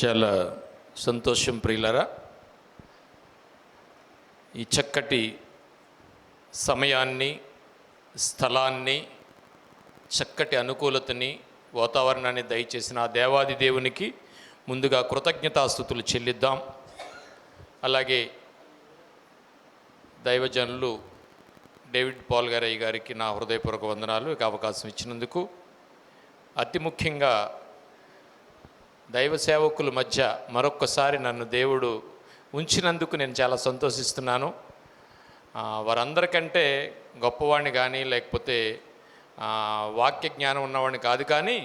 చాలా సంతోషం ప్రియులారా. ఈ చక్కటి సమయాన్ని, స్థలాన్ని, చక్కటి అనుకూలతని, వాతావరణాన్ని దయచేసిన ఆ దేవాది దేవునికి ముందుగా కృతజ్ఞతాస్తుతులు చెల్లిద్దాం. అలాగే దైవజనులు డేవిడ్ పాల్ గారికి నా హృదయపూర్వక వందనాలు. ఇక అవకాశం ఇచ్చినందుకు, అతి ముఖ్యంగా దైవ సేవకుల మధ్య మరొక్కసారి నన్ను దేవుడు ఉంచినందుకు నేను చాలా సంతోషిస్తున్నాను. వారందరికంటే గొప్పవాడిని కానీ, లేకపోతే వాక్య జ్ఞానం ఉన్నవాడిని కాదు, కానీ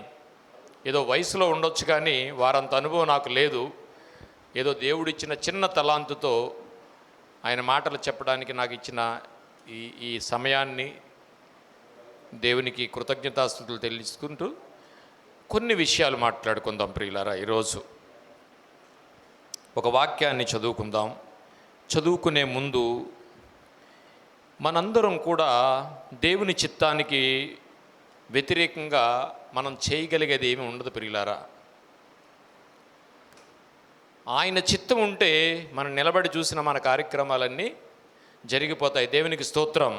ఏదో వయసులో ఉండొచ్చు, కానీ వారంత అనుభవం నాకు లేదు. ఏదో దేవుడిచ్చిన చిన్న తలాంతుతో ఆయన మాటలు చెప్పడానికి నాకు ఇచ్చిన ఈ సమయాన్ని దేవునికి కృతజ్ఞతాస్తుతులు తెలుసుకుంటూ కొన్ని విషయాలు మాట్లాడుకుందాం ప్రియులారా. ఈరోజు ఒక వాక్యాన్ని చదువుకుందాం. చదువుకునే ముందు మనందరం కూడా దేవుని చిత్తానికి వ్యతిరేకంగా మనం చేయగలిగేది ఏమి ఉండదు ప్రియులారా. ఆయన చిత్తం ఉంటే మనం నిలబడి చూసిన మన కార్యక్రమాలన్నీ జరిగిపోతాయి. దేవునికి స్తోత్రం.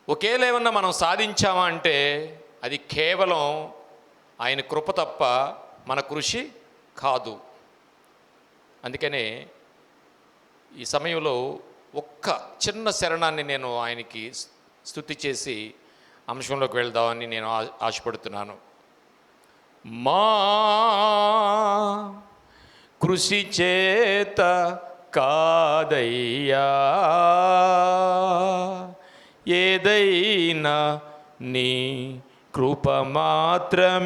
ఒకేలేమన్నా మనం సాధించామా అంటే అది కేవలం ఆయన కృప తప్ప మన కృషి కాదు. అందుకనే ఈ సమయంలో ఒక్క చిన్న శరణాన్ని నేను ఆయనకి స్తుతి చేసి అంశంలోకి వెళ్దామని నేను ఆశపడుతున్నాను. మా కృషి చేత కాదయ్యా, ఏదైనా నీ కృప మాత్రమేనయ్యా.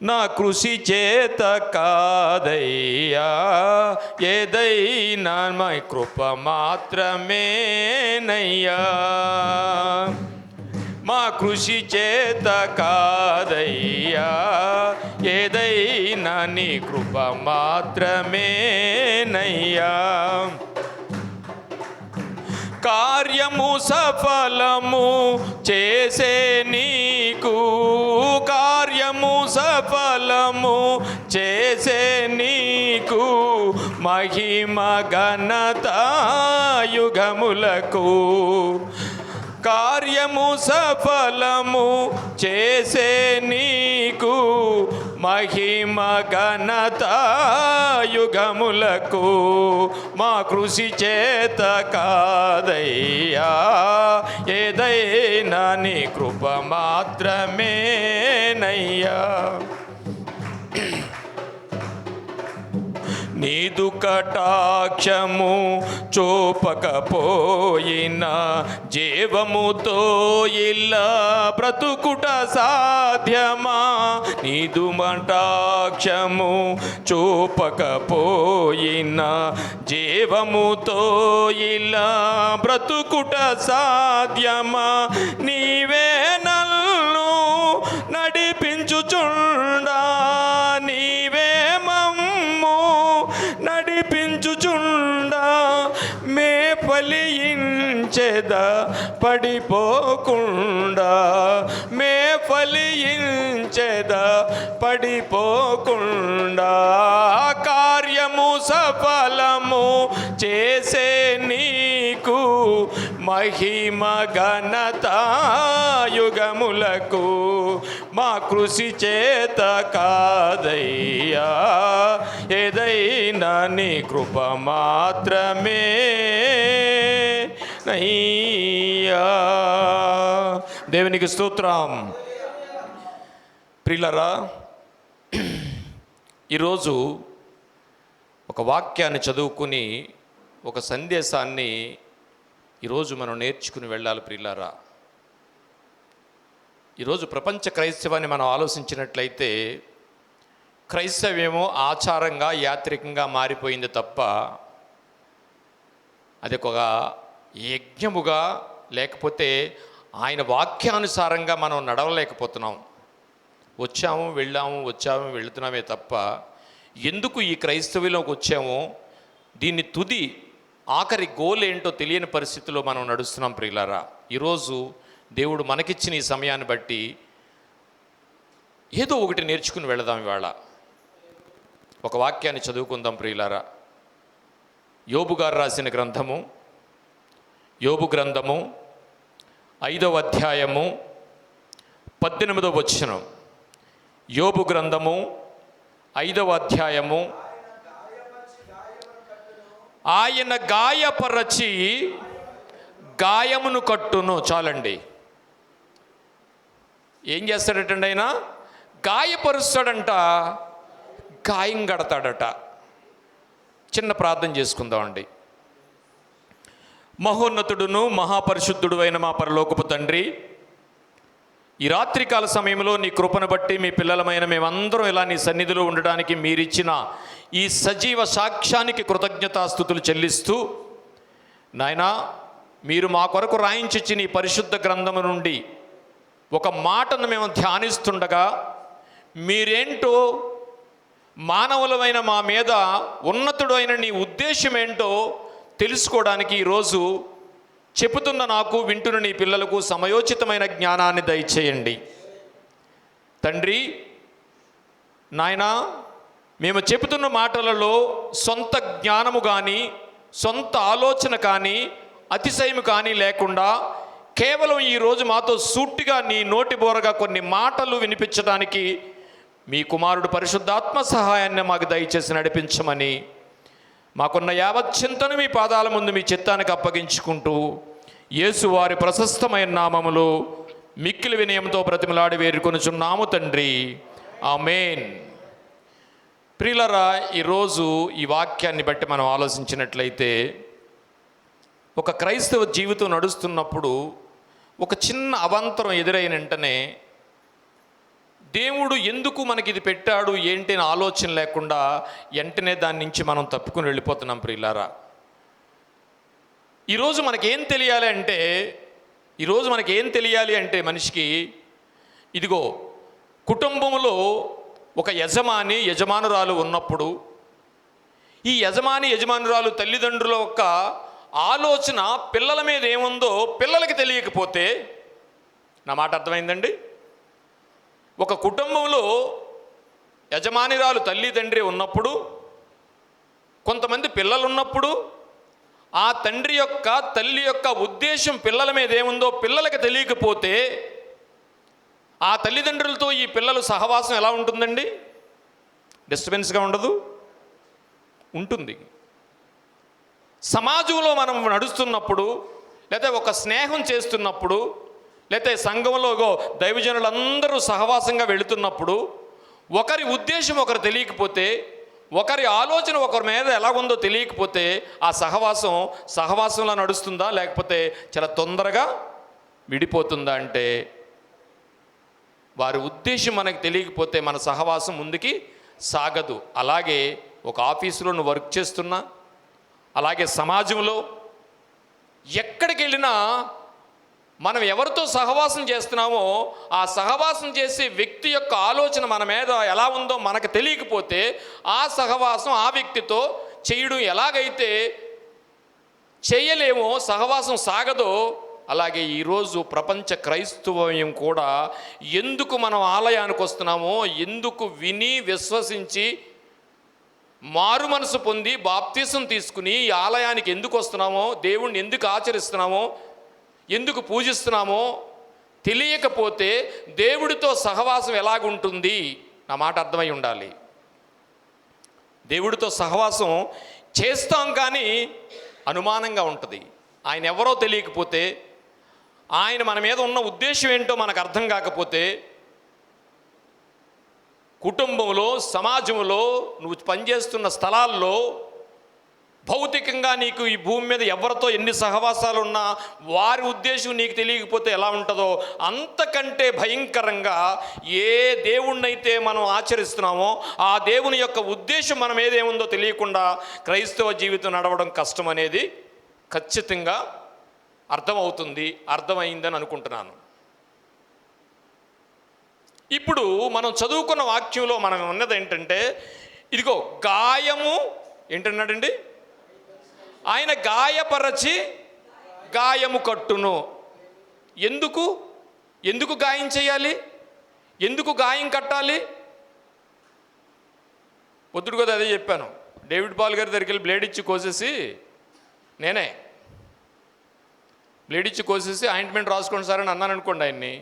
నా కృషి చేత కాదయ్యా, ఏదైనా మా కృప మాత్రమేనయ్యా. మా కృషి చేత కాదయ్యా, ఏదైనా నీ కృప మాత్రమేనయ్యా. కార్యము సఫలము చేసే నీకు, కార్యము సఫలము చేసే నీకు మహిమ ఘనత యుగములకు. కార్యము సఫలము చేసే నీకు మహిమ ఘనత యుగములకు. మా కృషి చేత కాదయ్యా, ఏదైనా నీ కృప మాత్రమేనయ్యా. నీదు కటాక్షము చూపకపోయినా జీవముతో ఇలా బ్రతుకుట సాధ్యమా? నీదు కటాక్షము చూపకపోయినా జీవముతో ఇలా బ్రతుకుట సాధ్యమా? నీవే నన్ను నడిపించుచుండా, నీవే మమ్ము నడిపించుచుండా, మే ఫలించెద పడిపోకుండా, మే ఫలించెద పడిపోకుండా. కార్యము సఫలము చేసే నీకు మహిమ ఘనత యుగములకు. మా కృషి చేత కాదయ్యా, ఏదైనా నీ కృప మాత్రమేనయ్యా. దేవునికి స్తోత్రం. ప్రియులారా, ఈరోజు ఒక వాక్యాన్ని చదువుకుని ఒక సందేశాన్ని ఈరోజు మనం నేర్చుకుని వెళ్ళాలి ప్రియులారా. ఈరోజు ప్రపంచ క్రైస్తవాన్ని మనం ఆలోచించినట్లయితే క్రైస్తవ్యమో ఆచారంగా, యాత్రికంగా మారిపోయింది తప్ప అది ఒక యజ్ఞముగా, లేకపోతే ఆయన వాక్యానుసారంగా మనం నడవలేకపోతున్నాం. వచ్చాము వెళ్ళాము, వచ్చాము వెళుతున్నామే తప్ప ఎందుకు ఈ క్రైస్తవ్యంలోకి వచ్చామో, దీన్ని తుది ఆఖరి గోల్ ఏంటో తెలియని పరిస్థితిలో మనం నడుస్తున్నాం ప్రియులారా. ఈరోజు దేవుడు మనకిచ్చిన ఈ సమయాన్ని బట్టి ఏదో ఒకటి నేర్చుకుని వెళదాం. ఇవాళ ఒక వాక్యాన్ని చదువుకుందాం ప్రియులారా. యోబు గారు రాసిన గ్రంథము, యోబు గ్రంథము 5వ అధ్యాయము 18వ వచనం. యోబు గ్రంథము 5వ అధ్యాయము. ఆయన గాయపరచి గాయమును కట్టును. చాలండి. ఏం చేస్తాడటండి? ఆయన గాయపరుస్తాడంట, గాయం కడతాడట. చిన్న ప్రార్థన చేసుకుందామండి. మహోన్నతుడును మహాపరిశుద్ధుడు అయిన మా పరలోకపు తండ్రి, ఈ రాత్రికాల సమయంలో నీ కృపను బట్టి మీ పిల్లలమైన మేమందరం ఇలా నీ సన్నిధిలో ఉండడానికి మీరిచ్చిన ఈ సజీవ సాక్ష్యానికి కృతజ్ఞతాస్తుతులు చెల్లిస్తూ, నాయనా మీరు మా కొరకు రాయించిచ్చిన ఈ పరిశుద్ధ గ్రంథము నుండి ఒక మాటను మేము ధ్యానిస్తుండగా మీరేంటో, మానవులమైన మా మీద ఉన్నతుడు అయిన నీ ఉద్దేశం ఏంటో తెలుసుకోవడానికి ఈరోజు చెబుతున్న నాకు, వింటున్న నీ పిల్లలకు సమయోచితమైన జ్ఞానాన్ని దయచేయండి తండ్రి. నాయనా మేము చెబుతున్న మాటలలో సొంత జ్ఞానము కానీ సొంత ఆలోచన కానీ అతిశయము కానీ లేకుండా కేవలం ఈరోజు మాతో సూటిగా నీ నోటి బోరగా కొన్ని మాటలు వినిపించడానికి మీ కుమారుడు పరిశుద్ధాత్మ సహాయాన్ని మాకు దయచేసి నడిపించమని, మాకున్న యావత్ చింతను మీ పాదాల ముందు మీ చిత్తానికి అప్పగించుకుంటూ యేసు వారి ప్రశస్తమైన నామములో మిక్కిలి వినయంతో బ్రతిమలాడి వేరుకొనుచున్నాము తండ్రి, ఆమేన్. ప్రియులారా, ఈరోజు ఈ వాక్యాన్ని బట్టి మనం ఆలోచించినట్లయితే, ఒక క్రైస్తవ జీవితం నడుస్తున్నప్పుడు ఒక చిన్న అవాంతరం ఎదురైన వెంటనే దేవుడు ఎందుకు మనకి ఇది పెట్టాడు ఏంటి అని ఆలోచన లేకుండా వెంటనే దాని నుంచి మనం తప్పుకుని వెళ్ళిపోతున్నాం ప్రియులారా. ఈరోజు మనకేం తెలియాలి అంటే మనిషికి, ఇదిగో కుటుంబంలో ఒక యజమానురాలు ఉన్నప్పుడు ఈ యజమానురాలు తల్లిదండ్రుల యొక్క ఆలోచన పిల్లల మీద ఏముందో పిల్లలకి తెలియకపోతే, నా మాట అర్థమైందండి? ఒక కుటుంబంలో యజమానురాలు తల్లిదండ్రి ఉన్నప్పుడు, కొంతమంది పిల్లలు ఉన్నప్పుడు, ఆ తల్లి యొక్క ఉద్దేశం పిల్లల మీద ఏముందో పిల్లలకి తెలియకపోతే, ఆ తల్లిదండ్రులతో ఈ పిల్లలు సహవాసం ఎలా ఉంటుందండి? డిస్టర్బెన్స్గా ఉండదు? ఉంటుంది. సమాజంలో మనం నడుస్తున్నప్పుడు, లేకపోతే ఒక స్నేహం చేస్తున్నప్పుడు, లేకపోతే సంఘంలో దైవజనులందరూ సహవాసంగా వెళుతున్నప్పుడు ఒకరి ఉద్దేశం ఒకరు తెలియకపోతే, ఒకరి ఆలోచన ఒకరి మీద ఎలాగుందో తెలియకపోతే ఆ సహవాసంలో నడుస్తుందా, లేకపోతే చాలా తొందరగా విడిపోతుందా? అంటే వారి ఉద్దేశం మనకు తెలియకపోతే మన సహవాసం ముందుకి సాగదు. అలాగే ఒక ఆఫీసులో నువ్వు వర్క్ చేస్తున్నా, అలాగే సమాజంలో ఎక్కడికి వెళ్ళినా మనం ఎవరితో సహవాసం చేస్తున్నామో ఆ సహవాసం చేసే వ్యక్తి యొక్క ఆలోచన మన మీద ఎలా ఉందో మనకు తెలియకపోతే ఆ సహవాసం ఆ వ్యక్తితో చేయడం ఎలాగైతే చేయలేమో, సహవాసం సాగదో, అలాగే ఈరోజు ప్రపంచ క్రైస్తవం కూడా ఎందుకు మనం ఆలయానికి వస్తున్నామో, ఎందుకు విని విశ్వసించి మారు మనసు పొంది బాప్తీసం తీసుకుని ఈ ఆలయానికి ఎందుకు వస్తున్నామో, దేవుణ్ణి ఎందుకు ఆచరిస్తున్నామో, ఎందుకు పూజిస్తున్నామో తెలియకపోతే దేవుడితో సహవాసం ఎలాగుంటుంది? నా మాట అర్థమై ఉండాలి. దేవుడితో సహవాసం చేస్తాం కానీ అనుమానంగా ఉంటుంది. ఆయన ఎవరో తెలియకపోతే, ఆయన మన మీద ఉన్న ఉద్దేశం ఏంటో మనకు అర్థం కాకపోతే, కుటుంబంలో, సమాజంలో, నువ్వు పనిచేస్తున్న స్థలాల్లో, భౌతికంగా నీకు ఈ భూమి మీద ఎవరితో ఎన్ని సహవాసాలు ఉన్నా వారి ఉద్దేశం నీకు తెలియకపోతే ఎలా ఉంటుందో అంతకంటే భయంకరంగా ఏ దేవుణ్ణైతే మనం ఆచరిస్తున్నామో ఆ దేవుని యొక్క ఉద్దేశం మనం ఏదేముందో తెలియకుండా క్రైస్తవ జీవితం నడవడం కష్టం అనేది ఖచ్చితంగా అర్థమైందని అనుకుంటున్నాను. ఇప్పుడు మనం చదువుకున్న వాక్యంలో మనం ఉన్నది ఏంటంటే, ఇదిగో గాయము ఏంటన్నాడండి? ఆయన గాయపరచి గాయము కట్టును. ఎందుకు ఎందుకు గాయం చేయాలి? ఎందుకు గాయం కట్టాలి? పొద్దుడు కదా అదే చెప్పాను. డేవిడ్ పాల్ గారి దగ్గరికి వెళ్ళి బ్లేడ్ ఇచ్చి కోసేసి, నేనే బ్లేడ్ ఇచ్చి కోసేసి ఆయింట్మెంట్ రాసుకోండి సార్ అని అన్నాను అనుకోండి, ఆయన్ని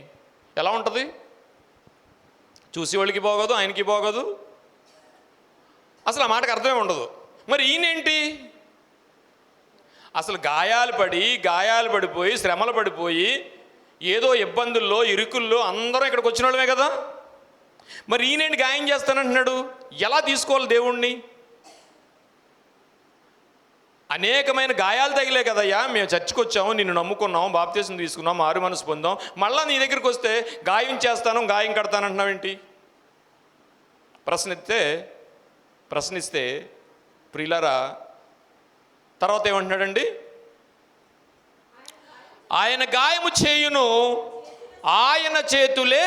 ఎలా ఉంటుంది? చూసేవాళ్ళకి బాగోదు, ఆయనకి బాగోదు, అసలు ఆ మాటకు అర్థమే ఉండదు. మరి ఈయనేంటి, అసలు గాయాలు పడిపోయి శ్రమలు పడిపోయి ఏదో ఇబ్బందుల్లో ఇరుకుల్లో అందరం ఇక్కడికి వచ్చిన వాళ్ళమే కదా. మరి ఈయనేంటి గాయం చేస్తానంటున్నాడు? ఎలా తీసుకోవాలి దేవుణ్ణి? అనేకమైన గాయాలు తగిలే కదయ్యా మేము చర్చికి వచ్చాము, నిన్ను నమ్ముకున్నాం, బాప్తీసం తీసుకున్నాం, మారు మనసు పొందాం, మళ్ళీ నీ దగ్గరికి వస్తే గాయం చేస్తాను గాయం కడతానంటున్నావేంటి? ప్రశ్నిస్తే ప్రియులారా తర్వాత ఏమంటున్నాడండి? ఆయన గాయము చేయును, ఆయన చేతులే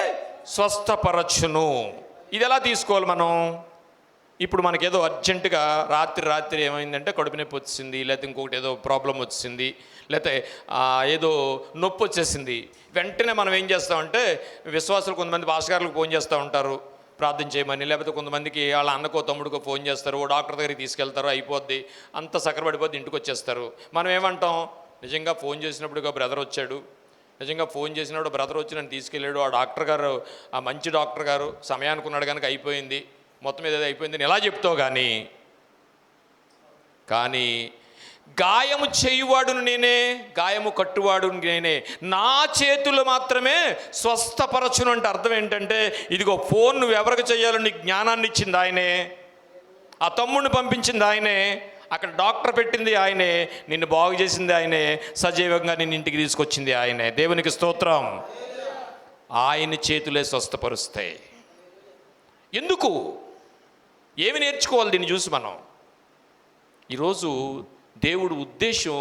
స్వస్థపరచును. ఇది ఎలా తీసుకోవాలి మనం? ఇప్పుడు మనకేదో అర్జెంటుగా రాత్రి ఏమైందంటే కడుపు నొప్పి వచ్చింది, లేకపోతే ఇంకొకటి ఏదో ప్రాబ్లం వచ్చింది, లేకపోతే ఏదో నొప్పి వచ్చేసింది. వెంటనే మనం ఏం చేస్తామంటే విశ్వాసులు కొంతమంది భాస్కర్లకు ఫోన్ చేస్తూ ఉంటారు ప్రార్థన చేయమని, లేకపోతే కొంతమందికి వాళ్ళ అన్నకో తమ్ముడికో ఫోన్ చేస్తారు, ఓ డాక్టర్ దగ్గరికి తీసుకెళ్తారు, అయిపోద్ది, అంత సకరపడిపోద్ది, ఇంటికి వచ్చేస్తారు. మనం ఏమంటాం? నిజంగా ఫోన్ చేసినప్పుడు బ్రదర్ వచ్చాడు, నిజంగా ఫోన్ చేసినప్పుడు బ్రదర్ వచ్చి నన్ను తీసుకెళ్ళాడు, ఆ డాక్టర్ గారు ఆ మంచి డాక్టర్ గారు సమయానికి ఉన్నాడు కనుక అయిపోయింది, మొత్తం మీద అయిపోయింది ఎలా చెప్తావు? కానీ గాయము చేయువాడును నేనే, గాయము కట్టువాడును నేనే, నా చేతులు మాత్రమే స్వస్థపరచును. అంటే అర్థం ఏంటంటే, ఇదిగో ఫోన్ నువ్వు ఎవరికి చేయాలో నీకు జ్ఞానాన్ని ఇచ్చింది ఆయనే, ఆ తమ్ముడిని పంపించింది ఆయనే, అక్కడ డాక్టర్ పెట్టింది ఆయనే, నిన్ను బాగు చేసింది ఆయనే, సజీవంగా నిన్ను ఇంటికి తీసుకొచ్చింది ఆయనే. దేవునికి స్తోత్రం. ఆయన చేతులే స్వస్థపరుస్తాయి. ఎందుకు? ఏమి నేర్చుకోవాలి దీన్ని చూసి మనం? ఈరోజు దేవుడు ఉద్దేశం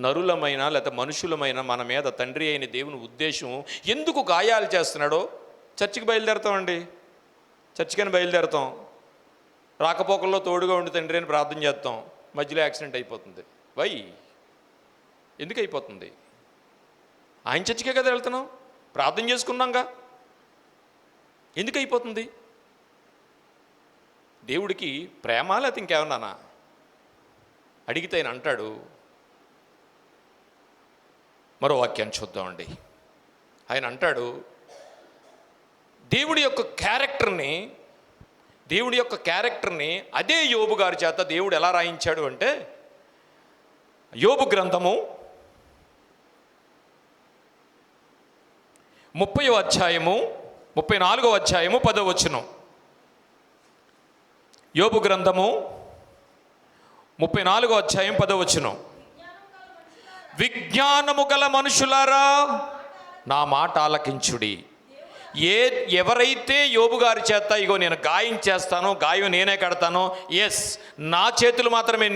నరులమైన లేకపోతే మనుషులమైన మన మీద తండ్రి అయిన దేవుని ఉద్దేశం ఎందుకు గాయాలు చేస్తున్నాడో చర్చికి బయలుదేరుతామండి, చర్చికని బయలుదేరుతాం, రాకపోకల్లో తోడుగా ఉండి తండ్రి అని ప్రార్థన చేస్తాం, మధ్యలో యాక్సిడెంట్ అయిపోతుంది. ఎందుకు అయిపోతుంది? ఆయన చర్చికే కదా వెళ్తున్నాం, ప్రార్థన చేసుకున్నాంగా, ఎందుకు అయిపోతుంది? దేవుడికి ప్రేమ లేకపోతే ఇంకేమన్నానా అడిగితే ఆయన అంటాడు. మరో వాక్యాన్ని చూద్దామండి. ఆయన అంటాడు, దేవుడి యొక్క క్యారెక్టర్ని అదే యోబు గారి చేత దేవుడు ఎలా రాయించాడు అంటే, యోబు గ్రంథము 30వ అధ్యాయము 34వ అధ్యాయము 10వ వచనం. యోబు గ్రంథము 34వ అధ్యాయం 10వ వచనం. విజ్ఞానము గల మనుషులారా నా మాట ఆలకించుడి. ఎవరైతే యోబు గారి చేత ఇగో నేను గాయం చేస్తాను, గాయం నేనే కడతాను, ఎస్ నా చేతులు మాత్రమే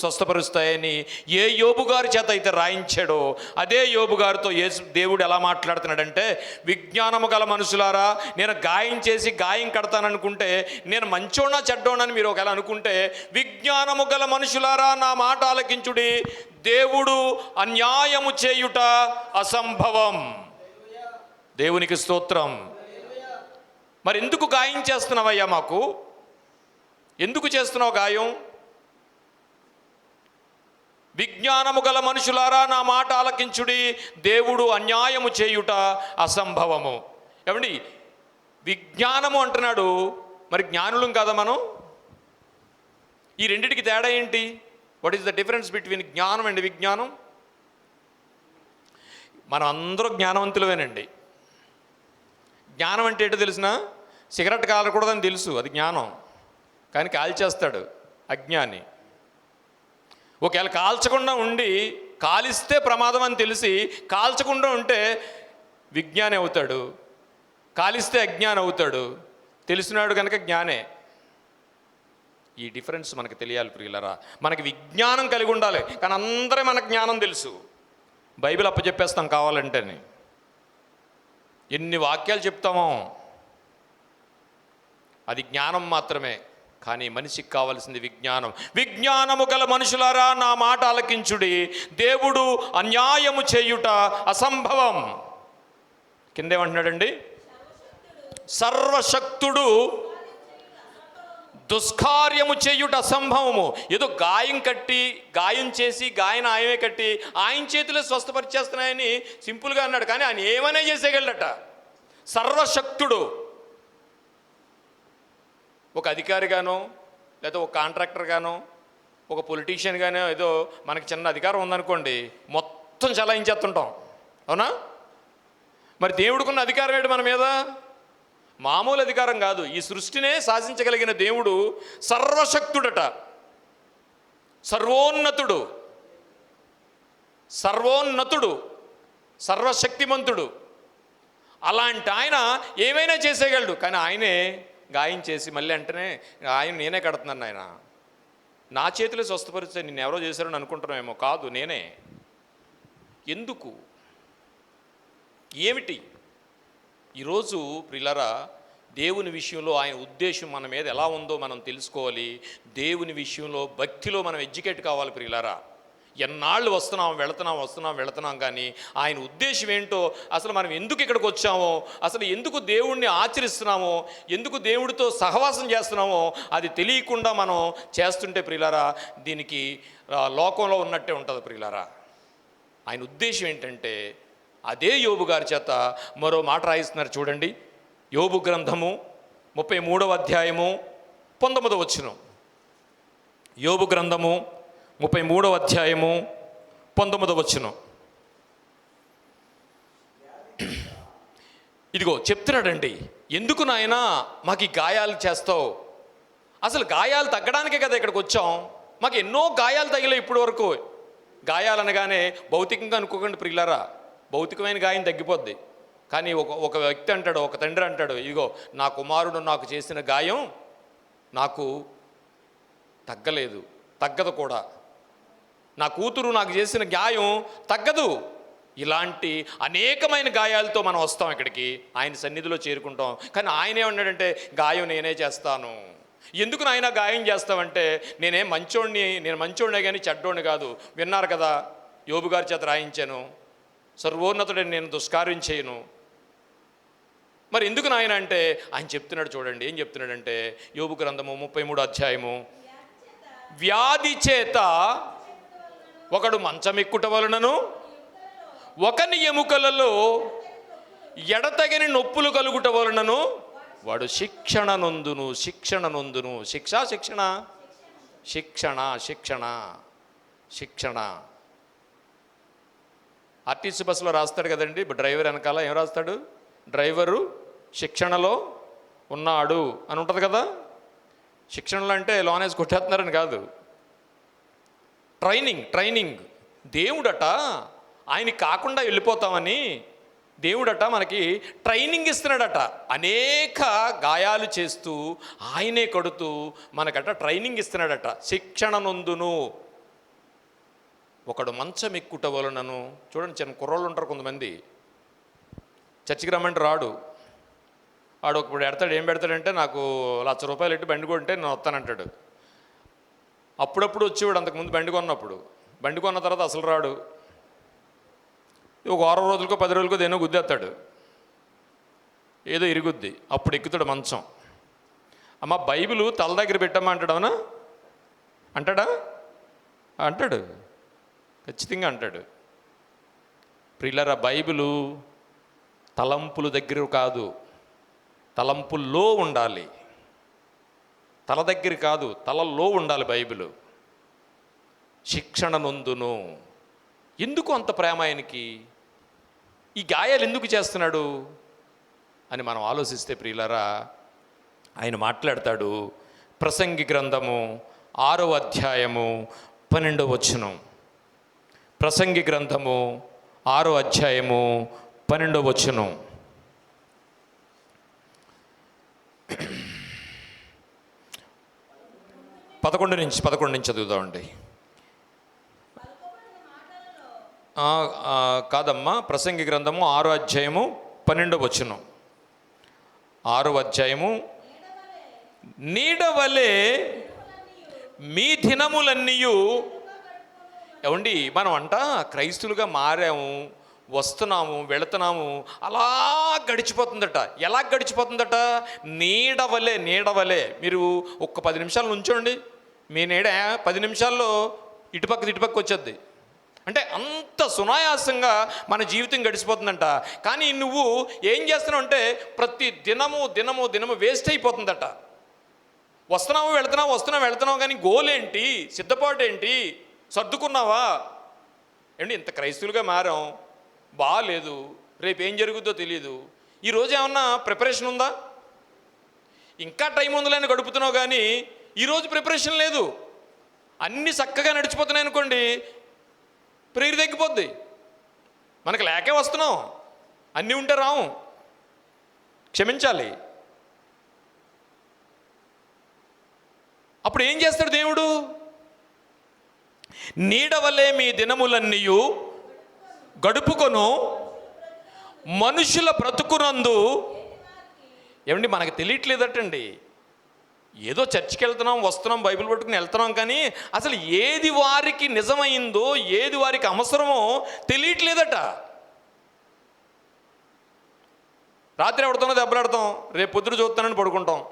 స్వస్థపరుస్తాయని ఏ యోబు గారి చేత అయితే రాయించాడో అదే యోబు గారితో దేవుడు ఎలా మాట్లాడుతున్నాడంటే, విజ్ఞానము గల మనుషులారా, నేను గాయం చేసి గాయం కడతాననుకుంటే నేను మంచోనా చెడ్డోనని మీరు ఒకవేళ అనుకుంటే, విజ్ఞానము గల మనుషులారా నా మాట ఆలకించుడి, దేవుడు అన్యాయము చేయుట అసంభవం. దేవునికి స్తోత్రం. మరి ఎందుకు గాయం చేస్తున్నావయ్యా? మాకు ఎందుకు చేస్తున్నావు గాయం? విజ్ఞానము గల మనుషులారా నా మాట ఆలకించుడి, దేవుడు అన్యాయము చేయుట అసంభవము. ఏమండి, విజ్ఞానము అంటున్నాడు, మరి జ్ఞానులం కదా మనం? ఈ రెండిటికి తేడా ఏంటి? What is the difference between జ్ఞానం అండ్ విజ్ఞానం? మనం అందరూ జ్ఞానవంతులమేనండి. జ్ఞానం అంటే ఏంటో తెలిసిన? సిగరెట్ కాలకూడదని తెలుసు, అది జ్ఞానం, కానీ కాల్చేస్తాడు అజ్ఞాని. ఒకవేళ కాల్చకుండా ఉండి కాలిస్తే ప్రమాదం అని తెలిసి కాల్చకుండా ఉంటే విజ్ఞాని అవుతాడు, కాలిస్తే అజ్ఞాని అవుతాడు. తెలిసినాడు కనుక జ్ఞానే. ఈ డిఫరెన్స్ మనకు తెలియాలి ప్రియులరా. మనకి విజ్ఞానం కలిగి ఉండాలి, కానీ అందరే మనకు జ్ఞానం తెలుసు. బైబిల్ అప్పచెప్పేస్తాం కావాలంటేనే, ఎన్ని వాక్యాలు చెప్తామో అది జ్ఞానం మాత్రమే, కానీ మనిషికి కావాల్సింది విజ్ఞానం. విజ్ఞానము గల మనుషులారా నా మాట ఆలకించుడి, దేవుడు అన్యాయము చేయుట అసంభవం. కింద ఏమంటున్నాడండి? సర్వశక్తుడు దుష్కార్యము చేయుట అసంభవము. ఏదో గాయం చేసి గాయన ఆయమే కట్టి ఆయన చేతిలో స్వస్థపరిచేస్తున్నాయని సింపుల్గా అన్నాడు, కానీ ఆయన ఏమైనా చేసేయగలడట. సర్వశక్తుడు. ఒక అధికారిగానో లేదా ఒక కాంట్రాక్టర్ గానో ఒక పొలిటీషియన్ గానో ఏదో మనకి చిన్న అధికారం ఉందనుకోండి, మొత్తం చలాయించేస్తుంటాం, అవునా? మరి దేవుడికున్న అధికారం ఏంటి మన మీద? మామూలు అధికారం కాదు. ఈ సృష్టినే శాసించగలిగిన దేవుడు సర్వశక్తుడట, సర్వోన్నతుడు, సర్వోన్నతుడు, సర్వశక్తిమంతుడు. అలాంటి ఆయన ఏమైనా చేసేయగలడు, కానీ ఆయనే గాయం చేసి మళ్ళీ అంటేనే ఆయన నేనే కడుతున్నాను, ఆయన నా చేతిలో స్వస్థపరిస్తే నిన్ను ఎవరో చేశారని అనుకుంటున్నామేమో, కాదు నేనే. ఎందుకు? ఏమిటి? ఈరోజు ప్రియులారా, దేవుని విషయంలో ఆయన ఉద్దేశం మన మీద ఎలా ఉందో మనం తెలుసుకోవాలి. దేవుని విషయంలో భక్తిలో మనం ఎడ్యుకేట్ కావాలి ప్రియులారా. ఎన్నాళ్ళు వెళుతున్నాం కానీ ఆయన ఉద్దేశం ఏంటో, అసలు మనం ఎందుకు ఇక్కడికి వచ్చామో, అసలు ఎందుకు దేవుణ్ణి ఆచరిస్తున్నామో, ఎందుకు దేవుడితో సహవాసం చేస్తున్నామో అది తెలియకుండా మనం చేస్తుంటే ప్రియులారా, దీనికి లోకంలో ఉన్నట్టే ఉంటుంది ప్రియులారా. ఆయన ఉద్దేశం ఏంటంటే, అదే యోబు గారి చేత మరో మాట రాయిస్తున్నారు చూడండి. యోబు గ్రంథము 33వ అధ్యాయము 19వ వచనం. యోబు గ్రంథము 33వ అధ్యాయము 19వ వచనం. ఇదిగో చెప్తున్నాడండి, ఎందుకు నాయనా మాకు ఈ గాయాలు చేస్తావు? అసలు గాయాలు తగ్గడానికే కదా ఇక్కడికి వచ్చాం. మాకు ఎన్నో గాయాలు తగిలాయి ఇప్పటి వరకు. గాయాలనగానే భౌతికంగా అనుకోకండి ప్రియులారా, భౌతికమైన గాయం తగ్గిపోద్ది. కానీ ఒక వ్యక్తి అంటాడు, ఒక తండ్రి అంటాడు, ఇదిగో నా కుమారుడు నాకు చేసిన గాయం నాకు తగ్గలేదు, తగ్గదు కూడా. నా కూతురు నాకు చేసిన గాయం తగ్గదు. ఇలాంటి అనేకమైన గాయాలతో మనం వస్తాం ఇక్కడికి, ఆయన సన్నిధిలో చేరుకుంటాం. కానీ ఆయన ఏమన్నాడంటే, గాయం నేనే చేస్తాను. ఎందుకు నాయన గాయం చేస్తావంటే, నేను మంచోడినే కానీ చెడ్డోడిని కాదు. విన్నారు కదా, యోబు గారి చేత రాయించాను, సర్వోన్నతుడని నేను దుష్కార్యం చేయను. మరి ఎందుకు నాయన అంటే ఆయన చెప్తున్నాడు చూడండి, ఏం చెప్తున్నాడంటే యోబు గ్రంథము 33వ అధ్యాయము, వ్యాధి చేత ఒకడు మంచమెక్కుట వలనను ఒకని ఎముకలలో ఎడతగని నొప్పులు కలుగుట వలనను వాడు శిక్షణ నొందును. శిక్షణ ఆర్టీసీ బస్సులో రాస్తాడు కదండి, డ్రైవర్ వెనకాల ఏం రాస్తాడు? డ్రైవరు శిక్షణలో ఉన్నాడు అని ఉంటుంది కదా. శిక్షణలో అంటే లోనేసి కొట్టేస్తున్నారని కాదు, ట్రైనింగ్. దేవుడట ఆయనకి కాకుండా వెళ్ళిపోతామని దేవుడట మనకి ట్రైనింగ్ ఇస్తున్నాడట. అనేక గాయాలు చేస్తూ ఆయనే కడుతూ మనకట ట్రైనింగ్ ఇస్తున్నాడట. శిక్షణ నొందును ఒకడు మంచం ఎక్కుట వలనను. చూడండి, చిన్న కుర్రోళ్ళు ఉంటారు కొంతమంది, చర్చికి రమ్మంటే రాడు. వాడు ఒకప్పుడు ఏం పెడతాడంటే, నాకు ₹1,00,000 ఎట్టి బండి కొంటే నేను వస్తానంటాడు. అప్పుడప్పుడు వచ్చేవాడు, అంతకుముందు బండి కొన్న తర్వాత అసలు రాడు. ఒక 6 రోజులకో 10 రోజులకో దేనో గుద్దేస్తాడు, ఏదో ఇరుగుద్ది, అప్పుడు ఎక్కుతాడు మంచం. అమ్మ బైబిల్ తల దగ్గర పెట్టమ్మా అంటాడు. అవునా? అంటాడు, ఖచ్చితంగా అంటాడు. ప్రియులారా, బైబిలు తలంపుల దగ్గర కాదు, తలంపుల్లో ఉండాలి. తల దగ్గర కాదు, తలలో ఉండాలి బైబిలు. శిక్షణ నొందును. ఎందుకు అంత ప్రేమ ఆయనకి? ఈ గాయాలు ఎందుకు చేస్తున్నాడు అని మనం ఆలోచిస్తే ప్రియులారా, ఆయన మాట్లాడతాడు. ప్రసంగి గ్రంథము 6వ అధ్యాయము 12వ వచనం. ప్రసంగి గ్రంథము 6వ అధ్యాయము 12వ వచనం. పదకొండు నుంచి చదువుదామండి. కాదమ్మా, ప్రసంగి గ్రంథము 6వ అధ్యాయము 12వ వచనం. 6వ అధ్యాయము, నీడవలే మీ దినములన్నీయు. ఏమండి, మనం క్రైస్తులుగా మారాము, వస్తున్నాము, వెళుతున్నాము, అలా గడిచిపోతుందట. ఎలా గడిచిపోతుందట? నీడవలే. మీరు ఒక్క 10 నిమిషాలు నుంచోండి, మీ నీడ 10 నిమిషాల్లో ఇటుపక్క వచ్చేద్ది. అంటే అంత సునాయాసంగా మన జీవితం గడిచిపోతుందంట. కానీ నువ్వు ఏం చేస్తున్నావు అంటే ప్రతి దినము వేస్ట్ అయిపోతుందట. వస్తున్నావు వెళుతున్నావు, కానీ గోల్ ఏంటి, సిద్ధపాటు ఏంటి, సర్దుకున్నావా? ఏంటి ఇంత క్రైస్తవులుగా మారాం, బాగాలేదు, రేపు ఏం జరుగుద్దో తెలియదు. ఈరోజు ఏమన్నా ప్రిపరేషన్ ఉందా? ఇంకా టైం ఉందిలేని గడుపుతున్నావు, కానీ ఈరోజు ప్రిపరేషన్ లేదు. అన్నీ చక్కగా నడిచిపోతున్నాయి అనుకోండి, ప్రేయర్ తగ్గిపోద్ది. మనకు లేకే వస్తున్నాం, అన్నీ ఉంటే రాము, క్షమించాలి. అప్పుడు ఏం చేస్తాడు దేవుడు? నీడవలే మీ దినములన్నీయు గడుపుకొను మనుషుల బ్రతుకునందు. ఏమండి, మనకు తెలియట్లేదటండి. ఏదో చర్చికి వెళ్తున్నాం, వస్తున్నాం, బైబిల్ పట్టుకుని వెళ్తున్నాం, కానీ అసలు ఏది వారికి నిజమైందో, ఏది వారికి అవసరమో తెలియట్లేదట. రాత్రి ఎవరితోనో దెబ్బలాడతాం, రేపు పొద్దున చూస్తానని పడుకుంటాం,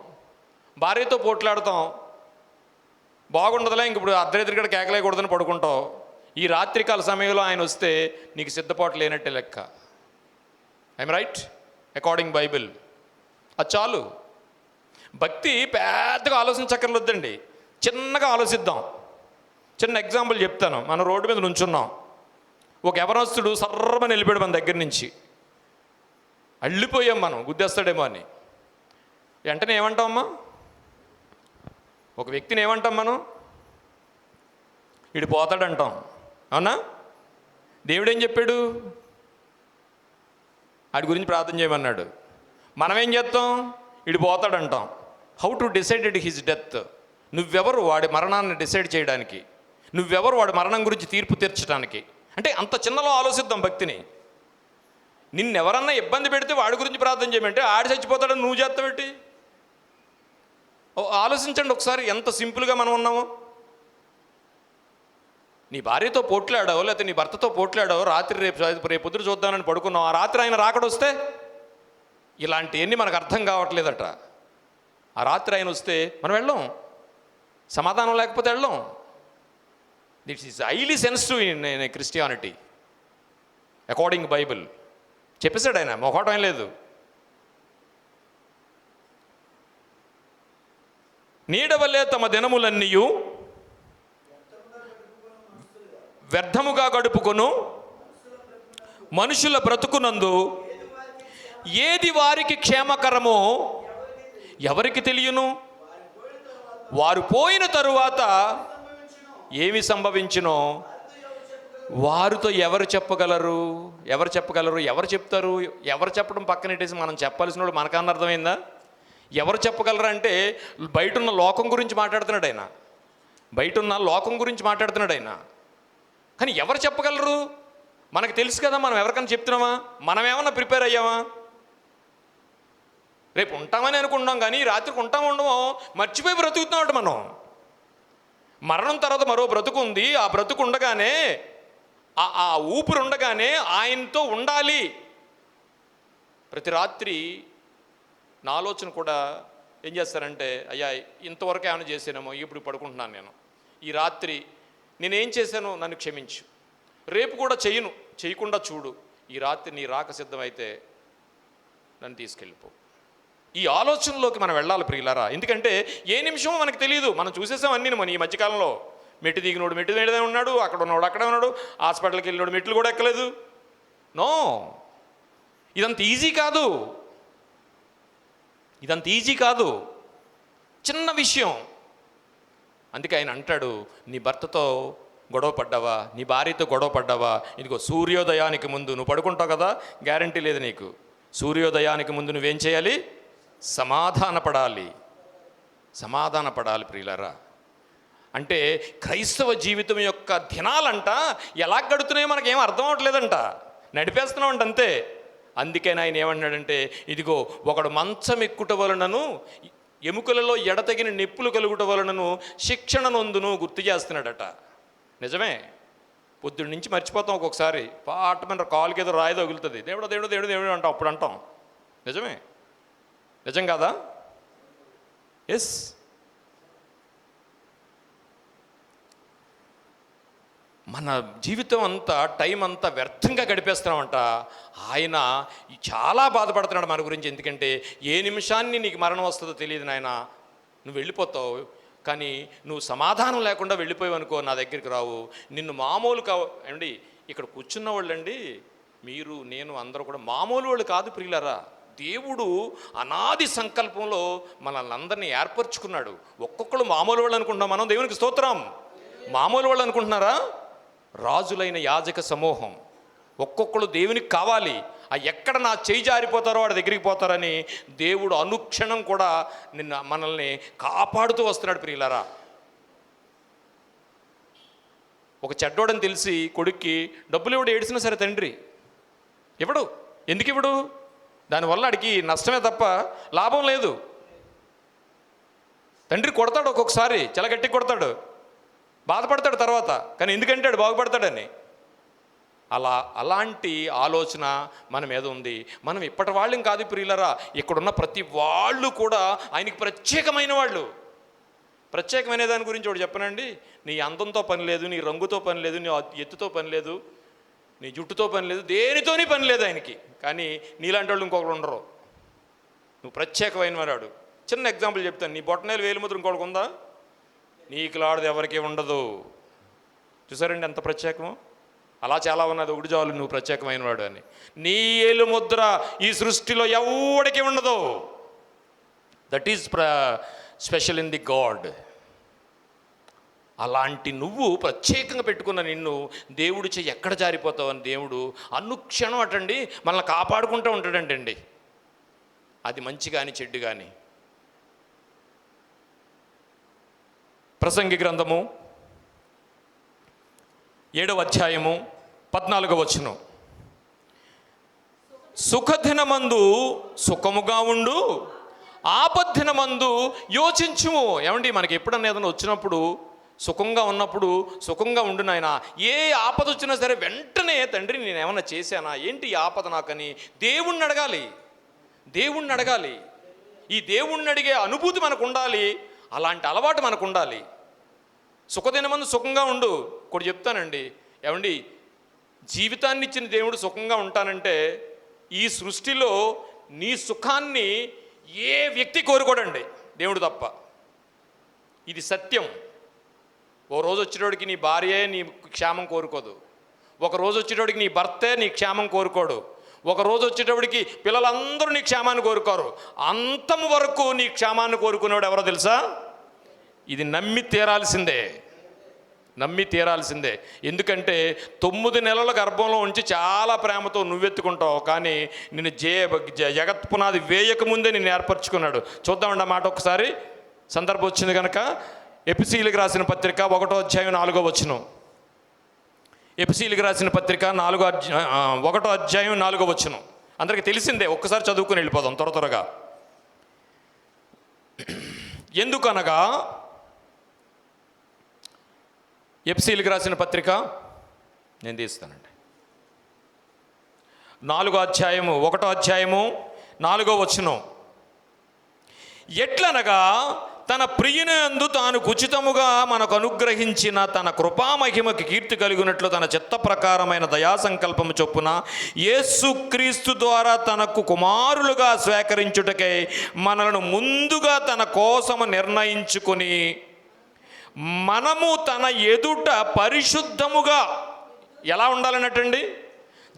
భార్యతో పోట్లాడతాం, బాగుండదులే ఇంక ఇప్పుడు అర్ధరాత్రి కేకలేకూడదని పడుకుంటావు. ఈ రాత్రికాల సమయంలో ఆయన వస్తే నీకు సిద్ధపాటు లేనట్టే లెక్క. I'm right according Bible. అది చాలు. భక్తి పెద్దగా ఆలోచించక్కర్లేదండి, చిన్నగా ఆలోచిద్దాం. చిన్న ఎగ్జాంపుల్ చెప్తాను. మనం రోడ్డు మీద నుంచున్నాం, ఒక యవనస్తుడు సర్రమని వెళ్ళిపోయాడు మన దగ్గర నుంచి. అల్లిపోయాం మనం, గుద్దేస్తాడేమో అని. వెంటనే ఏమంటామమ్మా? ఒక వ్యక్తిని ఏమంటాం మనం? వీడు పోతాడంటాం, అవునా? దేవుడేం చెప్పాడు? వాడి గురించి ప్రార్థన చేయమన్నాడు. మనం ఏం చేస్తాం? వీడు పోతాడంటాం. How to decided his death? నువ్వెవరు వాడి మరణాన్ని డిసైడ్ చేయడానికి? నువ్వెవరు వాడి మరణం గురించి తీర్పు తీర్చడానికి? అంటే అంత చిన్నలో ఆలోచిద్దాం భక్తిని. నిన్నెవరన్నా ఇబ్బంది పెడితే వాడి గురించి ప్రార్థన చేయమంటే ఆడి చచ్చిపోతాడని నువ్వు చేస్తావేంటి? ఆలోచించండి ఒకసారి, ఎంత సింపుల్గా మనం ఉన్నామో. నీ భార్యతో పోట్లాడావు, లేకపోతే నీ భర్తతో పోట్లాడావు, రాత్రి రేపు పొద్దున చూద్దామని పడుకున్నావు, ఆ రాత్రి ఆయన రాకడొస్తే ఇలాంటివన్నీ మనకు అర్థం కావట్లేదట. ఆ రాత్రి ఆయన వస్తే మనం వెళ్ళాం, సమాధానం లేకపోతే వెళ్ళాం. This is highly sensitive in Christianity according Bible. చెప్పేశాడు ఆయన, మొహటం లేదు. నీడవలే తమ దినములన్నీయు వ్యర్థముగా గడుపుకొను మనుషుల బ్రతుకునందు ఏది వారికి క్షేమకరమో ఎవరికి తెలియను? వారు పోయిన తరువాత ఏమి సంభవించునో వారితో ఎవరు చెప్పగలరు? ఎవరు చెప్తారు? ఎవరు చెప్పడం పక్కనెట్టేసి మనం చెప్పాల్సిన వాడు మనకన్నా అర్థమైందా? ఎవరు చెప్పగలరు అంటే బయటున్న లోకం గురించి మాట్లాడుతున్నాడు ఆయన. బయటున్న లోకం గురించి మాట్లాడుతున్నాడు ఆయన. కానీ ఎవరు చెప్పగలరు? మనకు తెలుసు కదా, మనం ఎవరికైనా చెప్తున్నామా? మనం ఏమన్నా ప్రిపేర్ అయ్యామా? రేపు ఉంటామని అనుకుంటాం, కానీ రాత్రికి ఉండమో మర్చిపోయి బ్రతుకుతున్నాడు మనం. మరణం తర్వాత మరో బ్రతుకు ఉంది. ఆ బ్రతుకు ఉండగానే, ఆ ఊపిరి ఉండగానే ఆయనతో ఉండాలి. ప్రతి రాత్రి నా ఆలోచన కూడా ఏం చేస్తారంటే, అయ్యా ఇంతవరకు ఏమైనా చేశానేమో, ఇప్పుడు పడుకుంటున్నాను నేను, ఈ రాత్రి నేనేం చేశానో నన్ను క్షమించు, రేపు కూడా చేయకుండా చూడు, ఈ రాత్రి నీ రాక సిద్ధమైతే నన్ను తీసుకెళ్ళిపో. ఈ ఆలోచనలోకి మనం వెళ్ళాలి ప్రియులారా. ఎందుకంటే ఏ నిమిషమో మనకు తెలియదు. మనం చూసేసాం అన్నీ. మన ఈ మధ్యకాలంలో మెట్టు దిగినోడు మెట్టు మీదే ఉన్నాడు, అక్కడ ఉన్నవాడు అక్కడే ఉన్నాడు, హాస్పిటల్కి వెళ్ళినోడు మెట్లు కూడా ఎక్కలేదు. నో, ఇదంత ఈజీ కాదు, చిన్న విషయం. అందుకే ఆయన అంటాడు, నీ భర్తతో గొడవ పడ్డావా, నీ భార్యతో గొడవ పడ్డావా, ఇదిగో సూర్యోదయానికి ముందు నువ్వు పడుకుంటావు కదా, గ్యారంటీ లేదు నీకు. సూర్యోదయానికి ముందు నువ్వేం చేయాలి? సమాధాన పడాలి ప్రియులారా. అంటే క్రైస్తవ జీవితం యొక్క దినాలంట ఎలా గడుతున్నాయో మనకేం అర్థం అవట్లేదంట, నడిపేస్తున్నామంట అంతే. అందుకే ఆయన ఏమన్నాడంటే, ఇదిగో ఒకడు మంచం ఎక్కుట వలనను ఎముకలలో ఎడతగిన నొప్పులు కలుగుట వలనను శిక్షణ నొందును గుర్తు చేస్తున్నాడట. నిజమే, పొద్దున్న నుంచి మర్చిపోతాం ఒక్కొక్కసారి. పాటమైన కాలుకి ఏదో రాయి తగులుతుంది, దేవుడు దేవుడు దేవుడు దేవుడు అంటాం, అప్పుడు అంటాం. నిజమే, నిజం కాదా? ఎస్. మన జీవితం అంతా, టైం అంతా వ్యర్థంగా గడిపేస్తున్నామంట. ఆయన చాలా బాధపడుతున్నాడు మన గురించి. ఎందుకంటే ఏ నిమిషాన్ని నీకు మరణం వస్తుందో తెలియదు నాయన. నువ్వు వెళ్ళిపోతావు, కానీ నువ్వు సమాధానం లేకుండా వెళ్ళిపోయావు అనుకో, నా దగ్గరికి రావు. నిన్ను మామూలు అండి, ఇక్కడ కూర్చున్న వాళ్ళండి, మీరు నేను అందరూ కూడా మామూలు వాళ్ళు కాదు ప్రియులారా. దేవుడు అనాది సంకల్పంలో మనల్ని అందరినీ ఏర్పరచుకున్నాడు. ఒక్కొక్కరు మామూలు వాళ్ళు అనుకుంటున్నాం మనం. దేవునికి స్తోత్రం. మామూలు వాళ్ళు అనుకుంటున్నారా? రాజులైన యాజక సమూహం. ఒక్కొక్కరు దేవునికి కావాలి. ఎక్కడ నా చేయి జారిపోతారో వాడి దగ్గరికి పోతారని దేవుడు అనుక్షణం కూడా మనల్ని కాపాడుతూ వస్తున్నాడు ప్రియులారా. ఒక చెడ్డోడని తెలిసి కొడుక్కి డబ్బులు ఇవ్వడు, ఏడిసినా సరే తండ్రి ఇవ్వడు. ఎందుకు ఇవ్వడు? దానివల్ల అడిగి నష్టమే తప్ప లాభం లేదు. తండ్రి కొడతాడు, ఒక్కొక్కసారి చాలా గట్టిగా కొడతాడు, బాధపడతాడు తర్వాత, కానీ ఎందుకంటే వాడు బాగుపడతాడని. అలాంటి ఆలోచన మన మీద ఉంది. మనం ఇప్పటి వాళ్ళం కాదు ప్రియులరా. ఇక్కడున్న ప్రతి వాళ్ళు కూడా ఆయనకి ప్రత్యేకమైన వాళ్ళు. ప్రత్యేకమైన దాని గురించి ఒకటి చెప్పనండి. నీ అందంతో పని లేదు, నీ రంగుతో పని లేదు, నీ ఎత్తుతో పని లేదు, నీ జుట్టుతో పని లేదు, దేనితోని పని లేదు ఆయనకి. కానీ నీలాంటి వాళ్ళు ఇంకొకరు ఉండరు. నువ్వు ప్రత్యేకమైన వాడు. చిన్న ఎగ్జాంపుల్ చెప్తాను. నీ బొట్టనేలు వేలిముద్ర ఇంకొకరికి ఉందా? నీకు లాడదు ఎవరికి ఉండదు. చూసారండి ఎంత ప్రత్యేకమో? అలా చాలా ఉన్నది. ఒకటి చాలు నువ్వు ప్రత్యేకమైన వాడు అని. నీ ఏలు ముద్ర ఈ సృష్టిలో ఎవడికి ఉండదు. That is special in the God. అలాంటి నువ్వు ప్రత్యేకంగా పెట్టుకున్న నిన్ను దేవుడు చెయ్యి ఎక్కడ జారిపోతావని దేవుడు అనుక్షణం అటండి మనల్ని కాపాడుకుంటూ ఉంటాడంటండి. అది మంచి కానీ చెడ్డు కానీ. ప్రసంగి గ్రంథము 7వ అధ్యాయము 14వ వచనం. సుఖదినమందు సుఖముగా ఉండు, ఆపద్దినమందు యోచించుము. ఏమండి, మనకి ఎప్పుడన్నా ఏదైనా వచ్చినప్పుడు, సుఖంగా ఉన్నప్పుడు సుఖంగా ఉండు నాయన. ఏ ఆపద వచ్చినా సరే వెంటనే తండ్రి నేను ఏమన్నా చేశానా, ఏంటి ఈ ఆపద నాకని దేవుణ్ణి అడగాలి. దేవుణ్ణి అడగాలి. ఈ దేవుణ్ణి అడిగే అనుభూతి మనకు ఉండాలి. అలాంటి అలవాటు మనకు ఉండాలి. సుఖదినమందు సుఖంగా ఉండు. ఒకటి చెప్తానండి, ఏమండి, జీవితాన్ని ఇచ్చిన దేవుడు సుఖంగా ఉంటానంటే ఈ సృష్టిలో నీ సుఖాన్ని ఏ వ్యక్తి కోరుకోడండి, దేవుడు తప్ప. ఇది సత్యం. ఓ రోజు వచ్చేటోడికి నీ భార్యే నీ క్షేమం కోరుకోదు. ఒక రోజు వచ్చేటోడికి నీ భర్తే నీ క్షేమం కోరుకోడు. ఒక రోజు వచ్చేటప్పటికి పిల్లలందరూ నీ క్షేమాన్ని కోరుకోరు. అంతం వరకు నీ క్షేమాన్ని కోరుకునేవాడు ఎవరో తెలుసా? ఇది నమ్మి తీరాల్సిందే, నమ్మి తీరాల్సిందే. ఎందుకంటే 9 నెలల గర్భంలో ఉంచి చాలా ప్రేమతో నువ్వెత్తుకుంటావు, కానీ నిన్ను జగత్ పునాది వేయక ముందే నిన్ను ఏర్పరచుకున్నాడు. చూద్దామండి ఆ మాట ఒకసారి, సందర్భం వచ్చింది కనుక. ఎఫెసీయులకు రాసిన పత్రిక 1వ అధ్యాయం 4వ వచనం. ఎఫెసీయులకు రాసిన పత్రిక 1వ అధ్యాయం 4వ వచనం. అందరికీ తెలిసిందే, ఒక్కసారి చదువుకుని వెళ్ళిపోదాం త్వరగా. ఎందుకనగా ఎఫెసీయులకు రాసిన పత్రిక నేను తీస్తానండి, 1వ అధ్యాయము 4వ వచనం. ఎట్లనగా తన ప్రియునందు తాను ఉచితముగా మనకు అనుగ్రహించిన తన కృపామహిమకి కీర్తి కలిగినట్లు తన చిత్త ప్రకారమైన దయాసంకల్పము చొప్పున యేసుక్రీస్తు ద్వారా తనకు కుమారులుగా స్వీకరించుటకై మనలను ముందుగా తన కోసము నిర్ణయించుకొని మనము తన ఎదుట పరిశుద్ధముగా ఎలా ఉండాలన్నట్టండి?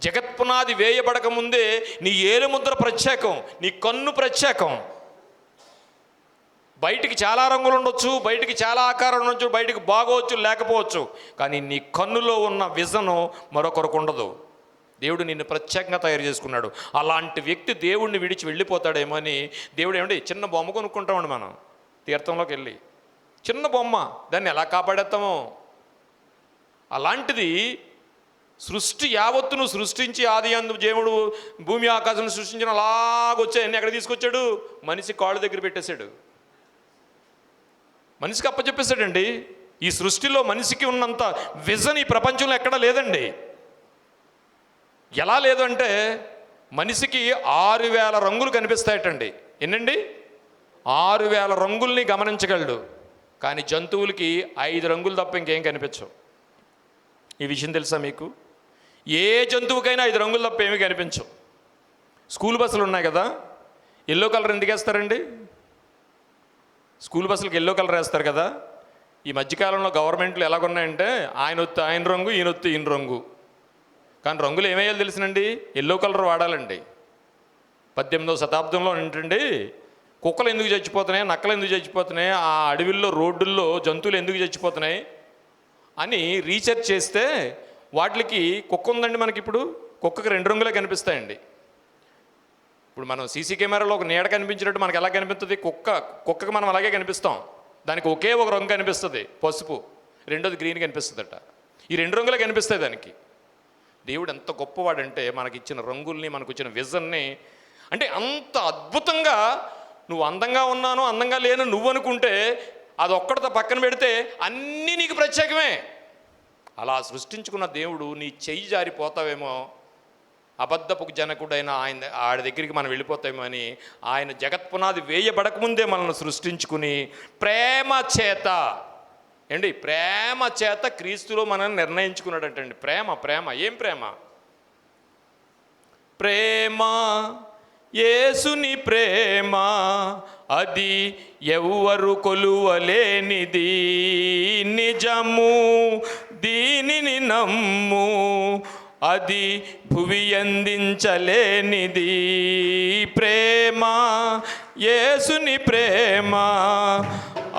జగత్పునాది వేయబడక ముందే నీ ఏలుముద్ర ప్రత్యేకం, నీ కన్ను ప్రత్యేకం. బయటికి చాలా రంగులు ఉండొచ్చు, బయటికి చాలా ఆకారం ఉండొచ్చు, బయటికి బాగోవచ్చు లేకపోవచ్చు, కానీ నీ కన్నులో ఉన్న విజను మరొకరికి ఉండదు. దేవుడు నిన్ను ప్రత్యేకంగా తయారు చేసుకున్నాడు. అలాంటి వ్యక్తి దేవుడిని విడిచి వెళ్ళిపోతాడేమో అని దేవుడు ఏమండి చిన్న బొమ్మ కొనుక్కుంటామండి మనం తీర్థంలోకి వెళ్ళి. చిన్న బొమ్మ, దాన్ని ఎలా కాపాడేస్తామో అలాంటిది సృష్టి యావత్తును సృష్టించి ఆది అందు దేవుడు భూమి ఆకాశం సృష్టించిన అలాగొచ్చాయన్ని ఎక్కడ తీసుకొచ్చాడు? మనిషి కాళ్ళు దగ్గర పెట్టేశాడు, మనిషికి అప్పచెప్పేశాడండి. ఈ సృష్టిలో మనిషికి ఉన్నంత విజన్ ఈ ప్రపంచంలో ఎక్కడా లేదండి. ఎలా లేదు అంటే మనిషికి 6000 రంగులు కనిపిస్తాయటండి. ఎన్నండి? 6000 రంగుల్ని గమనించగలడు. కానీ జంతువులకి 5 రంగులు తప్ప ఇంకేం కనిపించవు. ఈ విషయం తెలుసా మీకు? ఏ జంతువుకైనా 5 రంగులు తప్ప ఏమీ కనిపించవు. స్కూల్ బస్సులు ఉన్నాయి కదా, ఎల్లో కలర్ ఎందుకు వేస్తారండి? స్కూల్ బస్సులకు ఎల్లో కలర్ వేస్తారు కదా. ఈ మధ్యకాలంలో గవర్నమెంట్లు ఎలాగున్నాయంటే ఆయన ఒత్తి ఆయన రంగు, ఈయన ఒత్తి ఈయన రంగు. కానీ రంగులు ఏమేయాలో తెలిసినండి? Yellow colour వాడాలండి. 18వ శతాబ్దంలో ఏంటండి, కుక్కలు ఎందుకు చచ్చిపోతున్నాయి, నక్కలు ఎందుకు చచ్చిపోతున్నాయి, ఆ అడవిల్లో రోడ్డుల్లో జంతువులు ఎందుకు చచ్చిపోతున్నాయి అని రీసెర్చ్ చేస్తే వాటికి కుక్క ఉందండి. మనకి ఇప్పుడు కుక్కకి 2 రంగులే కనిపిస్తాయండి. ఇప్పుడు మనం సీసీ కెమెరాలో ఒక నీడ కనిపించినట్టు మనకు ఎలా కనిపిస్తుంది? కుక్కకి మనం అలాగే కనిపిస్తాం. దానికి ఒకే ఒక రంగు కనిపిస్తుంది, పసుపు. రెండోది గ్రీన్ కనిపిస్తుందట. ఈ 2 రంగులే కనిపిస్తాయి దానికి. దేవుడు ఎంత గొప్పవాడంటే మనకి ఇచ్చిన రంగుల్ని, మనకు ఇచ్చిన విజన్ని, అంటే అంత అద్భుతంగా నువ్వు అందంగా ఉన్నాను అందంగా లేను నువ్వు అనుకుంటే అది ఒక్కడితో పక్కన పెడితే అన్నీ నీకు ప్రత్యేకమే. అలా సృష్టించుకున్న దేవుడు నీ చెయ్యి జారిపోతావేమో, అబద్ధపు జనకుడైన ఆడి దగ్గరికి మనం వెళ్ళిపోతామో అని ఆయన జగత్పునాది వేయబడకముందే మనల్ని సృష్టించుకుని ప్రేమ చేత ప్రేమ చేత క్రీస్తులో మనల్ని నిర్ణయించుకున్నాడంటండి. ప్రేమ ఏం ప్రేమ? ప్రేమ యేసుని ప్రేమ, అది ఎవ్వరు కొలువలేనిది, నిజము దీనిని నమ్ము, అది భువి అందించలేనిది. ప్రేమ యేసుని ప్రేమ,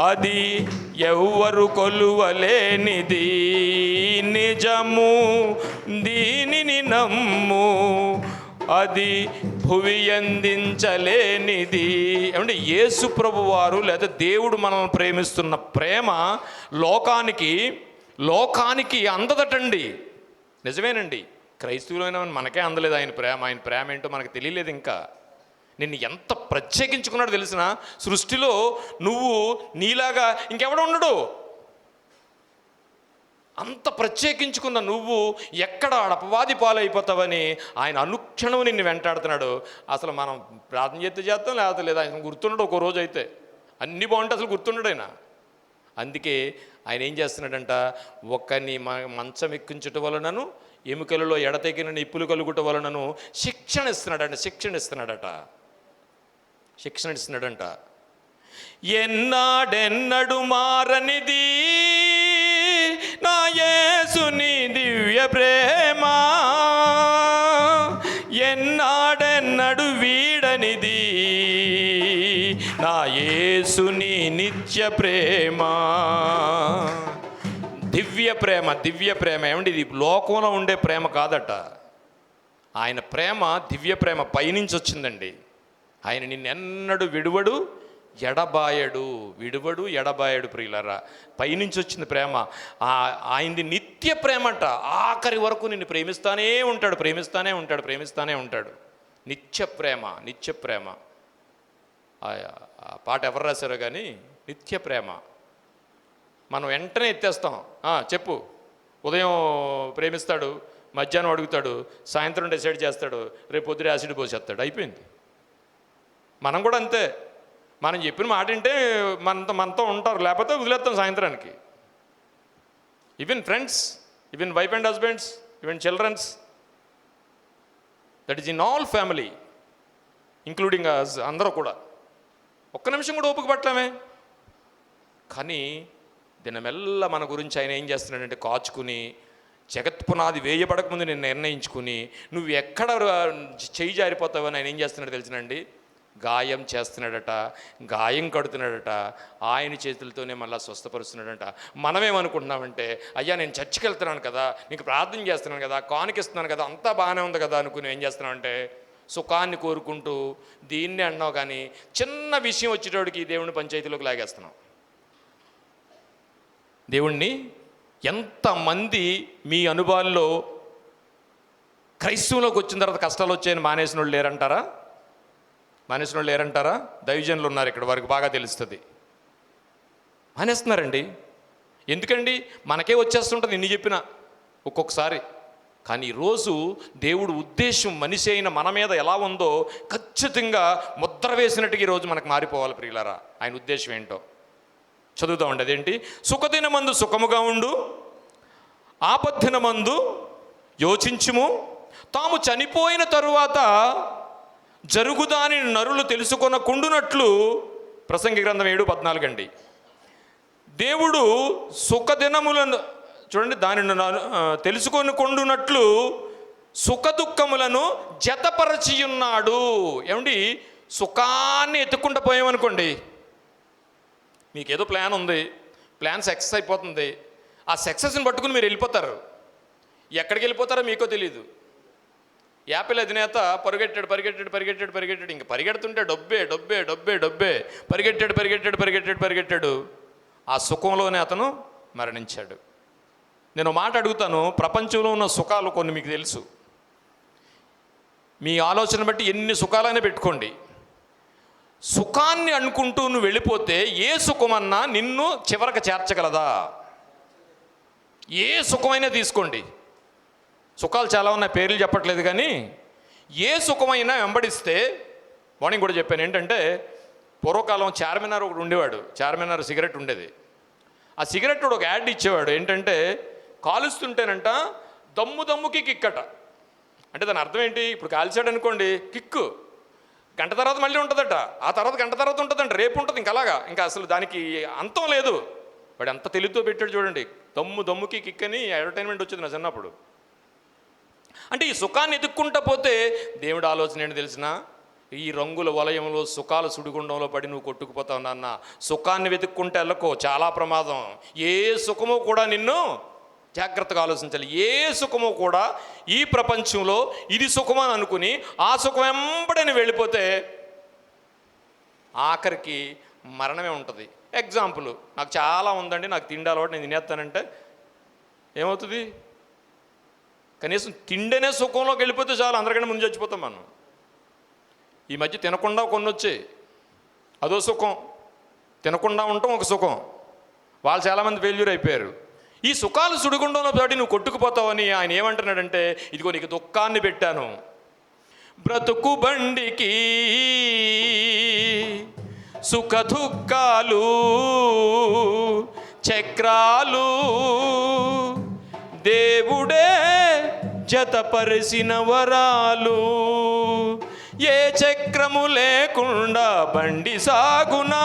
అది ఎవ్వరు కొలువలేనిది, నిజము దీనిని నమ్ము, అది భువి అందించలేనిది. ఏమంటే యేసు ప్రభు వారు లేదా దేవుడు మనల్ని ప్రేమిస్తున్న ప్రేమ లోకానికి అందదటండి. నిజమేనండి, క్రైస్తవులైన మనకే అందలేదు ఆయన ప్రేమ ఏంటో మనకు తెలియలేదు. ఇంకా నిన్ను ఎంత ప్రత్యేకించుకున్నాడో తెలిసిన సృష్టిలో నువ్వు నీలాగా ఇంకెవడ ఉండడు. అంత ప్రత్యేకించుకున్న నువ్వు ఎక్కడ అపవాది పాలైపోతావని ఆయన అనుక్షణం నిన్ను వెంటాడుతున్నాడు. అసలు మనం ప్రార్థన చేస్తాం లేకపోతే లేదా ఆయన గుర్తుండడు. ఒక రోజు అయితే అన్నీ బాగుంటే అసలు గుర్తుండడు ఆయన. అందుకే ఆయన ఏం చేస్తున్నాడంట, ఒక్కని మంచం ఎక్కించుట వలనను ఎముకలలో ఎడతెగిన నిప్పులు కలుగుట వలనను శిక్షణ ఇస్తున్నాడంట. ఎన్నాడెన్నడు మారనిది నా యేసుని దివ్య ప్రేమ, ఎన్నాడెన్నడు వీడనిది నా యేసుని నిత్య ప్రేమ. దివ్య ప్రేమ ఏమండి? ఇది లోకంలో ఉండే ప్రేమ కాదట. ఆయన ప్రేమ దివ్య ప్రేమ పైనుంచి వచ్చిందండి. ఆయన నిన్నెన్నడు విడువడు ఎడబాయడు ప్రియులరా. పైనుంచి వచ్చింది ప్రేమ. ఆయనది నిత్య ప్రేమట. ఆఖరి వరకు నిన్ను ప్రేమిస్తానే ఉంటాడు. నిత్య ప్రేమ. ఆ పాట ఎవరు రాశారో కానీ నిత్య ప్రేమ. మనం వెంటనే ఎత్తేస్తాం. చెప్పు, ఉదయం ప్రేమిస్తాడు, మధ్యాహ్నం అడుగుతాడు, సాయంత్రం డిసైడ్ చేస్తాడు, రేపు పొద్దున యాసిడ్ పోసేస్తాడు, అయిపోయింది. మనం కూడా అంతే. మనం చెప్పిన మాట వింటే మనతో ఉంటారు, లేకపోతే వదిలేస్తాం సాయంత్రానికి. Even friends, even wife and husbands, even childrens, that is in all family including us. అందరూ కూడా ఒక్క నిమిషం కూడా ఓపిక పట్టలేమే. కానీ దినమెల్లా మన గురించి ఆయన ఏం చేస్తున్నాడంటే కాచుకుని, జగత్పునాది వేయబడకముందు నేను నిర్ణయించుకుని నువ్వు ఎక్కడ చెయ్యి జారిపోతావని ఆయన ఏం చేస్తున్నాడు తెలిసినండి? గాయం చేస్తున్నాడట, గాయం కడుతున్నాడట, ఆయన చేతులతోనే మళ్ళీ స్వస్థపరుస్తున్నాడట. మనమేమనుకుంటున్నామంటే, అయ్యా నేను చర్చికి వెళ్తున్నాను కదా, నీకు ప్రార్థన చేస్తున్నాను కదా, కానుకిస్తున్నాను కదా, అంతా బాగానే ఉంది కదా అనుకుని ఏం చేస్తున్నామంటే సుఖాన్ని కోరుకుంటూ దీన్ని అన్నావు. కానీ చిన్న విషయం వచ్చేటోడికి దేవుని పంచాయతీలోకి లాగేస్తున్నాం. దేవుణ్ణి ఎంతమంది మీ అనుభవాల్లో క్రైస్తవంలోకి వచ్చిన తర్వాత కష్టాలు వచ్చాయని మానేసిన వాళ్ళు లేరంటారా? దైవజనులు ఉన్నారు ఇక్కడ, వారికి బాగా తెలుస్తుంది. మానేస్తున్నారండి. ఎందుకండి మనకే వచ్చేస్తుంటుంది ఎన్ని చెప్పినా ఒక్కొక్కసారి. కానీ ఈరోజు దేవుడు ఉద్దేశం మనిషి అయిన మన మీద ఎలా ఉందో ఖచ్చితంగా ముద్ర వేసినట్టుగా ఈరోజు మనకు మారిపోవాలి ప్రియులారా. ఆయన ఉద్దేశం ఏంటో చదువుతామండి. అదేంటి? సుఖదినమందు సుఖముగా ఉండు, ఆపద్దినమందు యోచించుము, తాము చనిపోయిన తరువాత జరుగుదాని నరులు తెలుసుకొనకుండునట్లు. ప్రసంగి గ్రంథం 7:14 అండి. దేవుడు సుఖదినములను చూడండి, దానిని తెలుసుకొనకుండునట్లు సుఖదుఖములను జతపరచియున్నాడు. ఏమండి, సుఖాన్ని ఎత్తుక్కుంటూ పోయామనుకోండి, మీకేదో ప్లాన్ ఉంది, ప్లాన్ సక్సెస్ అయిపోతుంది, ఆ సక్సెస్ని పట్టుకుని మీరు వెళ్ళిపోతారు. ఎక్కడికి వెళ్ళిపోతారో మీకో తెలియదు. యాపిల్ అధినేత పరిగెట్టాడు, ఇంక పరిగెడుతుంటే డబ్బే పరిగెట్టాడు. ఆ సుఖంలోనే అతను మరణించాడు. నేను మాట అడుగుతాను, ప్రపంచంలో ఉన్న సుఖాలు కొన్ని మీకు తెలుసు. మీ ఆలోచన బట్టి ఎన్ని సుఖాలైనా పెట్టుకోండి, సుఖాన్ని అనుకుంటూ నువ్వు వెళ్ళిపోతే ఏ సుఖమన్నా నిన్ను చివరకు చేర్చగలదా? ఏ సుఖమైనా తీసుకోండి, సుఖాలు చాలా ఉన్నాయి, పేర్లు చెప్పట్లేదు. కానీ ఏ సుఖమైనా వెంబడిస్తే, మార్నింగ్ కూడా చెప్పాను ఏంటంటే, పూర్వకాలం చార్మినార్ ఒకడు ఉండేవాడు, చార్మినార్ సిగరెట్ ఉండేది. ఆ సిగరెట్ ఒక యాడ్ ఇచ్చేవాడు ఏంటంటే, కాలుస్తుంటేనంట దమ్ముకి కిక్కట. అంటే దాని అర్థం ఏంటి? ఇప్పుడు కాల్చాడు అనుకోండి, కిక్కు గంట తర్వాత మళ్ళీ ఉంటుందట, ఆ తర్వాత గంట తర్వాత ఉంటుందంట, రేపు ఉంటుంది, ఇంకా అసలు దానికి అంతం లేదు. వాడు ఎంత తెలివితో పెట్టాడు చూడండి. దమ్ముకి కిక్ అని అడ్వర్టైజ్మెంట్ వచ్చింది నా చిన్నప్పుడు. అంటే ఈ సుఖాన్ని ఎదుక్కుంటా పోతే దేవుడి ఆలోచన ఏంటి తెలిసిన? ఈ రంగుల వలయంలో సుఖాల సుడిగుండంలో పడి నువ్వు కొట్టుకుపోతావు నాన్న. సుఖాన్ని వెతుక్కుంటే వెళ్ళకో, చాలా ప్రమాదం. ఏ సుఖమో కూడా నిన్ను జాగ్రత్తగా ఆలోచించాలి. ఏ సుఖమో కూడా ఈ ప్రపంచంలో ఇది సుఖమని అనుకుని ఆ సుఖం వెంబడని వెళ్ళిపోతే ఆఖరికి మరణమే ఉంటుంది. ఎగ్జాంపుల్, నాకు చాలా ఉందండి, నాకు తిండి అలవాటు, నేను తినేస్తానంటే ఏమవుతుంది? కనీసం తిండేనే సుఖంలోకి వెళ్ళిపోతే చాలు, అందరికన్నా ముందు చచ్చిపోతాం మనం. ఈ మధ్య తినకుండా కొన్ని వచ్చాయి, అదో సుఖం. తినకుండా ఉండటం ఒక సుఖం. వాళ్ళు చాలామంది ఫెయిల్యూర్ అయిపోయారు. ఈ సుఖాలు సుడిగుండంలో పాటి నువ్వు కొట్టుకుపోతావని ఆయన ఏమంటున్నాడంటే, ఇదిగో నీకు దుఃఖాన్ని పెట్టాను, బ్రతుకు బండికి సుఖ దుఃఖాలు చక్రాలు దేవుడే జతపరిసిన వరాలు. ఏ చక్రము లేకుండా బండి సాగునా,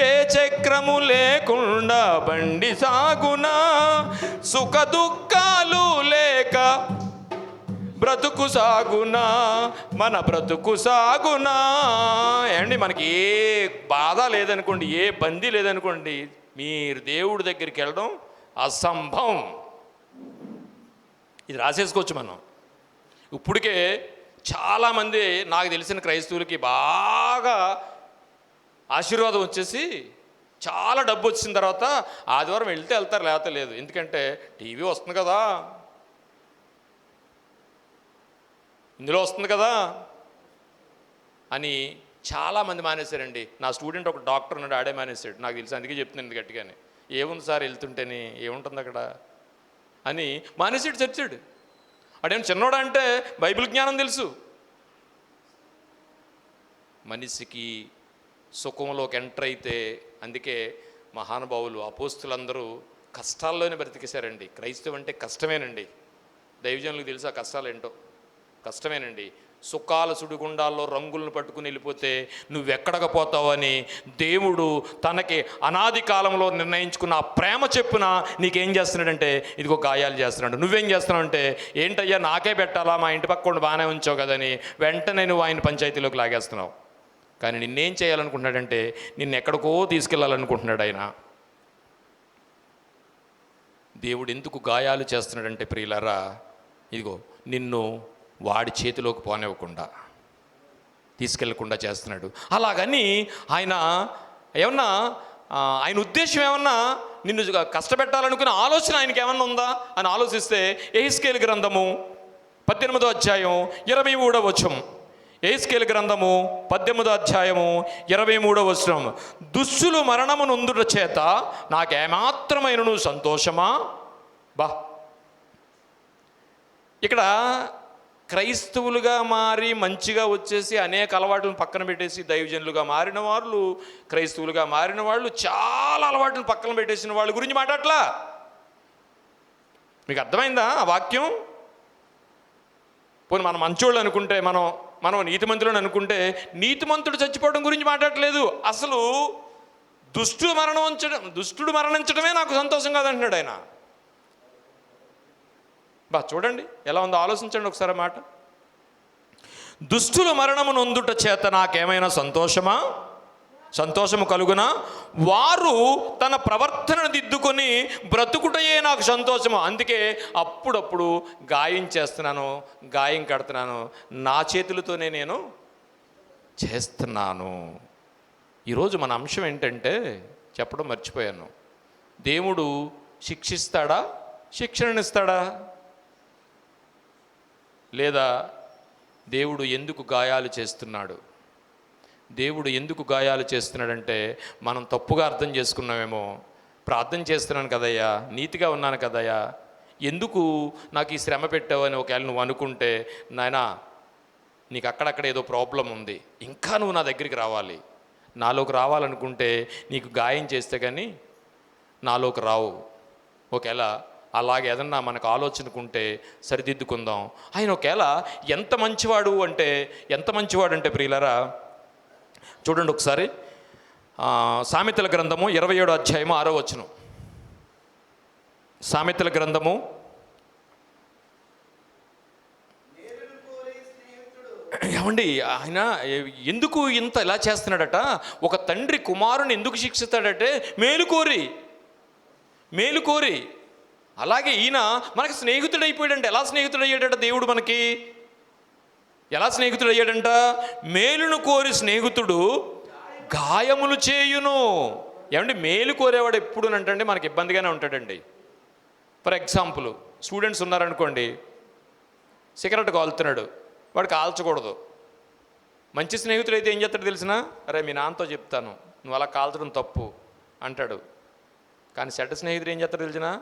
ఏ చక్రము లేకుండా బండి సాగునా, సుఖ దుఃఖాలు లేక బ్రతుకు సాగునా, మన బ్రతుకు సాగునా. ఏమండి, మనకి ఏ బాధ లేదనుకోండి, ఏ బందీ లేదనుకోండి, మీరు దేవుడి దగ్గరికి వెళ్ళడం అసంభవం. ఇది రాసేసుకోవచ్చు మనం. ఇప్పటికే చాలామంది నాకు తెలిసిన క్రైస్తవులకి బాగా ఆశీర్వాదం వచ్చేసి చాలా డబ్బు వచ్చిన తర్వాత ఆదివారం వెళ్తే వెళ్తారు, లేకపోతే లేదు. ఎందుకంటే టీవీ వస్తుంది కదా, ఇందులో వస్తుంది కదా అని చాలామంది మానేశారండి. నా స్టూడెంట్ ఒక డాక్టర్ ఉన్నాడు, ఆడే మానేశాడు. నాకు తెలిసి అందుకే చెప్తున్నాను గట్టిగానే. ఏముంది సార్ వెళ్తుంటేనే, ఏముంటుంది అక్కడ అని మానేసాడు, చచ్చాడు. అడేం చిన్నోడా అంటే బైబిల్ జ్ఞానం తెలుసు. మనిషికి సుఖంలోకి ఎంటర్ అయితే, అందుకే మహానుభావులు అపోస్తులందరూ కష్టాల్లోనే బ్రతికేశారండి. క్రైస్తవం అంటే కష్టమేనండి. దైవజనులకు తెలుసు ఆ కష్టాలు ఏంటో. కష్టమేనండి. సుఖాల సుడిగుండాల్లో రంగులను పట్టుకుని వెళ్ళిపోతే నువ్వెక్కడకు పోతావని దేవుడు తనకి అనాది కాలంలో నిర్ణయించుకున్న ఆ ప్రేమ చెప్పున నీకేం చేస్తున్నాడంటే ఇదిగో గాయాలు చేస్తున్నాడు. నువ్వేం చేస్తున్నావు అంటే, ఏంటయ్యా నాకే పెట్టాలా, మా ఇంటి పక్కన బాగానే ఉంచావు కదని వెంటనే నువ్వు ఆయన పంచాయతీలోకి లాగేస్తున్నావు. కానీ నిన్నేం చేయాలనుకుంటున్నాడంటే నిన్ను ఎక్కడికో తీసుకెళ్ళాలనుకుంటున్నాడు ఆయన. దేవుడు ఎందుకు గాయాలు చేస్తున్నాడంటే ప్రియులారా, ఇదిగో నిన్ను వాడి చేతిలోకి పోనివ్వకుండా, తీసుకెళ్లకుండా చేస్తున్నాడు. అలాగని ఆయన ఏమన్నా, ఆయన ఉద్దేశం ఏమన్నా నిన్ను కష్టపెట్టాలనుకునే ఆలోచన ఆయనకి ఏమన్నా ఉందా అని ఆలోచిస్తే యెహెజ్కేలు గ్రంథము 18వ అధ్యాయం 23వ వచనం, యెహెజ్కేలు గ్రంథము 18వ అధ్యాయము 23వ వచనం, దుష్టులు మరణము నొందుట చేత నాకేమాత్రమైనను సంతోషమా. బా, ఇక్కడ క్రైస్తవులుగా మారి మంచిగా వచ్చేసి అనేక అలవాట్లను పక్కన పెట్టేసి దైవజనులుగా మారిన వాళ్ళు, క్రైస్తవులుగా మారిన వాళ్ళు చాలా అలవాట్లను పక్కన పెట్టేసిన వాళ్ళ గురించి మాట్లాడట్లా. మీకు అర్థమైందా ఆ వాక్యం? పోనీ మనం మంచోళ్ళు అనుకుంటే, మనం నీతిమంతులను అనుకుంటే, నీతిమంతుడు చచ్చిపోవడం గురించి మాట్లాడట్లేదు. అసలు దుష్టుడు మరణించడమే నాకు సంతోషం కాదంటున్నాడు ఆయన. బా, చూడండి ఎలా ఉందో, ఆలోచించండి ఒకసారి మాట. దుష్టులు మరణము నొందుట చేత నాకేమైనా సంతోషము కలుగునా? వారు తన ప్రవర్తనను దిద్దుకొని బ్రతుకుటయే నాకు సంతోషము. అందుకే అప్పుడప్పుడు గాయం చేస్తున్నాను, గాయం కడుతున్నాను, నా చేతులతోనే నేను చేస్తున్నాను. ఈరోజు మన అంశం ఏంటంటే, చెప్పడం మర్చిపోయాను, దేవుడు శిక్షిస్తాడా, శిక్షణనిస్తాడా? లేదా దేవుడు ఎందుకు గాయాలు చేస్తున్నాడు? దేవుడు ఎందుకు గాయాలు చేస్తున్నాడంటే, మనం తప్పుగా అర్థం చేసుకున్నామేమో. ప్రార్థన చేస్తున్నాను కదయ్యా, నీతిగా ఉన్నాను కదయ్యా, ఎందుకు నాకు ఈ శ్రమ పెట్టావు అని ఒకవేళ నువ్వు అనుకుంటే, నాయనా నీకు అక్కడక్కడ ఏదో ప్రాబ్లం ఉంది, ఇంకా నువ్వు నా దగ్గరికి రావాలి. నాలోకి రావాలనుకుంటే నీకు గాయం చేస్తే కానీ నాలోకి రావు. ఒకవేళ అలాగే ఏదన్నా మనకు ఆలోచనకుంటే సరిదిద్దుకుందాం. ఆయన ఒకవేళ ఎంత మంచివాడు అంటే ప్రియులారా, చూడండి ఒకసారి సామెతల గ్రంథము 27వ అధ్యాయము 6వ వచనం. సామెతల గ్రంథము ఏమండి, ఆయన ఎందుకు ఇంత ఇలా చేస్తున్నాడట? ఒక తండ్రి కుమారుని ఎందుకు శిక్షిస్తాడంటే మేలుకోరి. అలాగే ఈయన మనకి స్నేహితుడు అయిపోయాడంట. ఎలా స్నేహితుడు అయ్యాడట దేవుడు మనకి? ఎలా స్నేహితుడు అయ్యాడంట? మేలును కోరి స్నేహితుడు గాయములు చేయును. ఏమండి, మేలు కోరేవాడు ఎప్పుడు అంటే మనకి ఇబ్బందిగానే ఉంటాడండి. ఫర్ ఎగ్జాంపుల్, స్టూడెంట్స్ ఉన్నారనుకోండి, సిగరెట్ కాలుతున్నాడు, వాడు కాల్చకూడదు. మంచి స్నేహితుడు అయితే ఏం చేస్తాడు తెలిసినా? అరే మీ నాన్నతో చెప్తాను, నువ్వు అలా కాల్చడం తప్పు అంటాడు. కానీ చెడ్డ స్నేహితుడు ఏం చేస్తాడు తెలిసినా?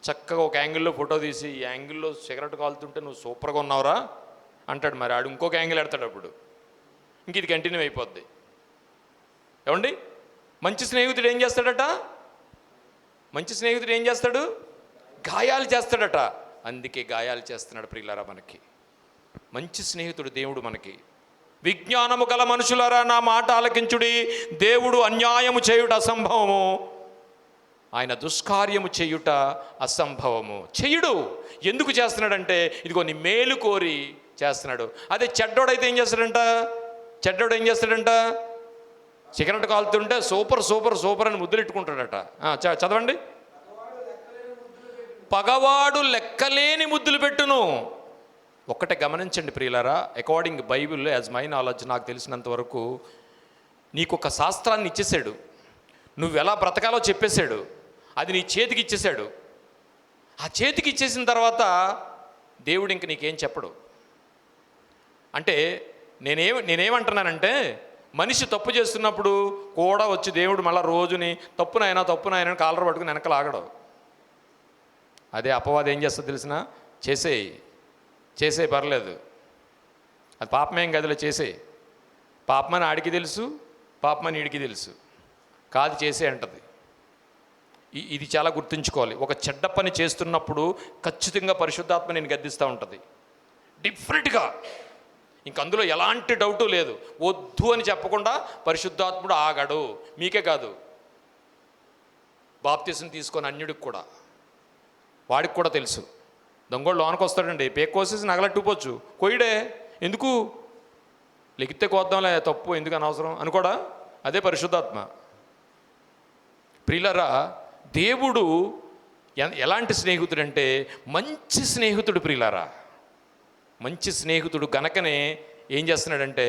చక్కగా ఒక యాంగిల్లో ఫోటో తీసి, ఈ యాంగిల్లో సిగరెట్ కాలుతుంటే నువ్వు సూపర్గా ఉన్నావురా అంటాడు. మరి ఆడు ఇంకొక యాంగిల్ ఎడతాడు. అప్పుడు ఇంక ఇది కంటిన్యూ అయిపోద్ది. ఏమండి, మంచి స్నేహితుడు ఏం చేస్తాడు? గాయాలు చేస్తాడట. అందుకే గాయాలు చేస్తున్నాడు ప్రియులారా మనకి. మంచి స్నేహితుడు దేవుడు మనకి. విజ్ఞానము గల మనుషులారా నా మాట ఆలకించుడి, దేవుడు అన్యాయము చేయుట అసంభవము, ఆయన దుష్కార్యము చేయుట అసంభవము. చెయ్యుడు. ఎందుకు చేస్తున్నాడంటే, ఇదిగో నీ మేలు కోరి చేస్తున్నాడు. అదే చెడ్డోడైతే ఏం చేస్తాడంట? సిగరెట్ కాలుతుంటే సూపర్ అని ముద్దులు ఇట్టుకుంటాడట. చదవండి. పగవాడు లెక్కలేని ముద్దులు పెట్టును. ఒక్కటే గమనించండి ప్రియులారా, according Bible, as my knowledge, నాకు తెలిసినంత వరకు నీకు ఒక శాస్త్రాన్ని ఇచ్చేసాడు, నువ్వెలా బ్రతకాలో చెప్పేశాడు, అది నీ చేతికి ఇచ్చేశాడు. ఆ చేతికి ఇచ్చేసిన తర్వాత దేవుడు ఇంక నీకేం చెప్పడు. అంటే నేనేమంటున్నానంటే, మనిషి తప్పు చేస్తున్నప్పుడు కూడా వచ్చి దేవుడు మళ్ళీ రోజుని తప్పునైనా కాలర్ పట్టుకుని వెనక లాగడు. అదే అపవాదం ఏం చేస్తుంది తెలిసిన? చేసే పర్లేదు, అది పాపమేం గదిలో చేసే. పాపమని ఆడికి తెలుసు, పాపమని ఈడికి తెలుసు, కాదు చేసే అంటది. ఇది చాలా గుర్తుంచుకోవాలి. ఒక చెడ్డ పని చేస్తున్నప్పుడు ఖచ్చితంగా పరిశుద్ధాత్మ నేను గద్దిస్తూ ఉంటుంది డిఫరెంట్గా. ఇంక అందులో ఎలాంటి డౌటు లేదు. వద్దు అని చెప్పకుండా పరిశుద్ధాత్ముడు ఆగడు. మీకే కాదు, బాప్తిసం తీసుకొని అన్యుడికి కూడా, వాడికి కూడా తెలుసు. దొంగోడు లోనికి వస్తాడండి, పేకోసేసి నగలట్టుకోవచ్చు, కొయ్యడే, ఎందుకు లెగితే కోద్దాంలే, తప్పు ఎందుకు అనవసరం అనుకోడా? అదే పరిశుద్ధాత్మ. ప్రియులారా, దేవుడు ఎలాంటి స్నేహితుడు అంటే మంచి స్నేహితుడు. ప్రియులారా, మంచి స్నేహితుడు గనకనే ఏం చేస్తున్నాడంటే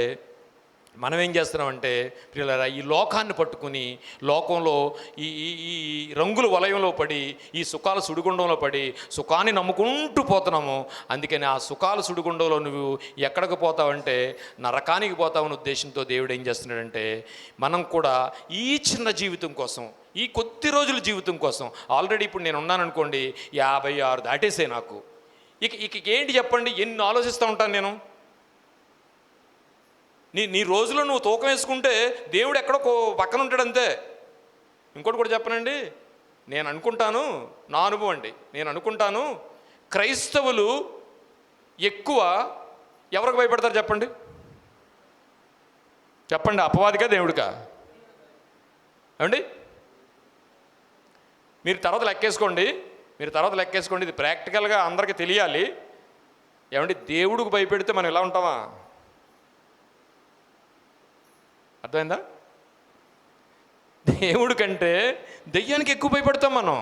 మనం ఏం చేస్తున్నామంటే ప్రియులారా, ఈ లోకాన్ని పట్టుకుని లోకంలో ఈ ఈ ఈ రంగుల వలయంలో పడి, ఈ సుఖాల సుడిగుండంలో పడి సుఖాన్ని నమ్ముకుంటూ పోతున్నాము. అందుకని ఆ సుఖాల సుడిగుండంలో నువ్వు ఎక్కడికి పోతావంటే నరకానికి పోతావని ఉద్దేశంతో దేవుడు ఏం చేస్తున్నాడంటే, మనం కూడా ఈ చిన్న జీవితం కోసం, ఈ కొద్ది రోజుల జీవితం కోసం, ఆల్రెడీ ఇప్పుడు నేను ఉన్నాను అనుకోండి, 56 దాటేసే నాకు. ఇక ఏంటి చెప్పండి, ఎన్ని ఆలోచిస్తూ ఉంటాను నేను. నీ రోజులో నువ్వు తూకం వేసుకుంటే దేవుడు ఎక్కడో పక్కన ఉంటాడంతే. ఇంకోటి కూడా చెప్పనండి, నేను అనుకుంటాను, నా అనుభవం అండి, నేను అనుకుంటాను క్రైస్తవులు ఎక్కువ ఎవరికి భయపడతారు చెప్పండి? చెప్పండి, అపవాదిగా దేవుడికా? ఏమండి, మీరు తర్వాత లెక్కేసుకోండి, ఇది ప్రాక్టికల్గా అందరికీ తెలియాలి. ఏమండి, దేవుడికి భయపెడితే మనం ఎలా ఉంటామా? అర్థమైందా? దేవుడి కంటే దెయ్యానికి ఎక్కువ భయపడతాం మనం.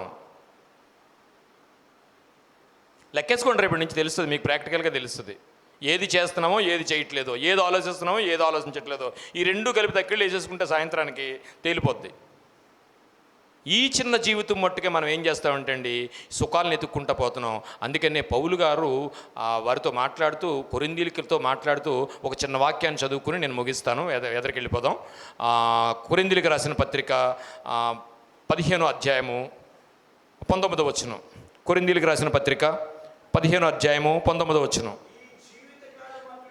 లెక్కేసుకోండి, రేపటి నుంచి తెలుస్తుంది మీకు, ప్రాక్టికల్గా తెలుస్తుంది ఏది చేస్తున్నామో ఏది చేయట్లేదో, ఏది ఆలోచిస్తున్నామో ఏది ఆలోచించట్లేదో. ఈ రెండు కలిపి తక్కిళ్ళు వేసేసుకుంటే సాయంత్రానికి తేలిపోద్ది. ఈ చిన్న జీవితం మట్టుకే మనం ఏం చేస్తామంటే అండి, సుఖాలను ఎత్తుక్కుంటూ పోతున్నాం. అందుకనే పౌలు గారు వారితో మాట్లాడుతూ, కొరింథీయులతో మాట్లాడుతూ ఒక చిన్న వాక్యాన్ని చదువుకుని నేను ముగిస్తాను, ఎదరికి వెళ్ళిపోదాం. కొరింథీయులకు రాసిన పత్రిక 15వ అధ్యాయము 19వ వచనం. కొరింథీయులకు రాసిన పత్రిక 15వ అధ్యాయము 19వ వచనం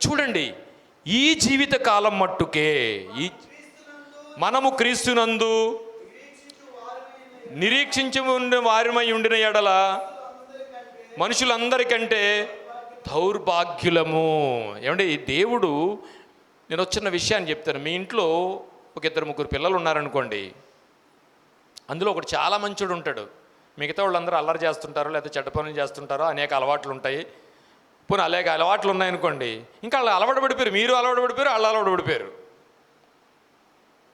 చూడండి. ఈ జీవిత కాలం మట్టుకే మనము క్రీస్తునందు నిరీక్షించి ఉండే వారిమై ఉండిన ఎడల మనుషులందరికంటే దౌర్భాగ్యులము. ఏమంటే దేవుడు, నేను వచ్చిన విషయాన్ని చెప్తాను. మీ ఇంట్లో ఒక 2-3 పిల్లలు ఉన్నారనుకోండి, అందులో ఒకటి చాలా మంచోడు ఉంటాడు, మిగతా వాళ్ళందరూ అల్లరి చేస్తుంటారో లేకపోతే చెడ్డ పనులు చేస్తుంటారో, అనేక అలవాట్లు ఉంటాయి. పోనీ అనేక అలవాట్లు ఉన్నాయనుకోండి, ఇంకా వాళ్ళు అలవాటు పడిపోయారు, మీరు అలవాటు పడిపోయారు, వాళ్ళు అలవాటు పడిపోయారు.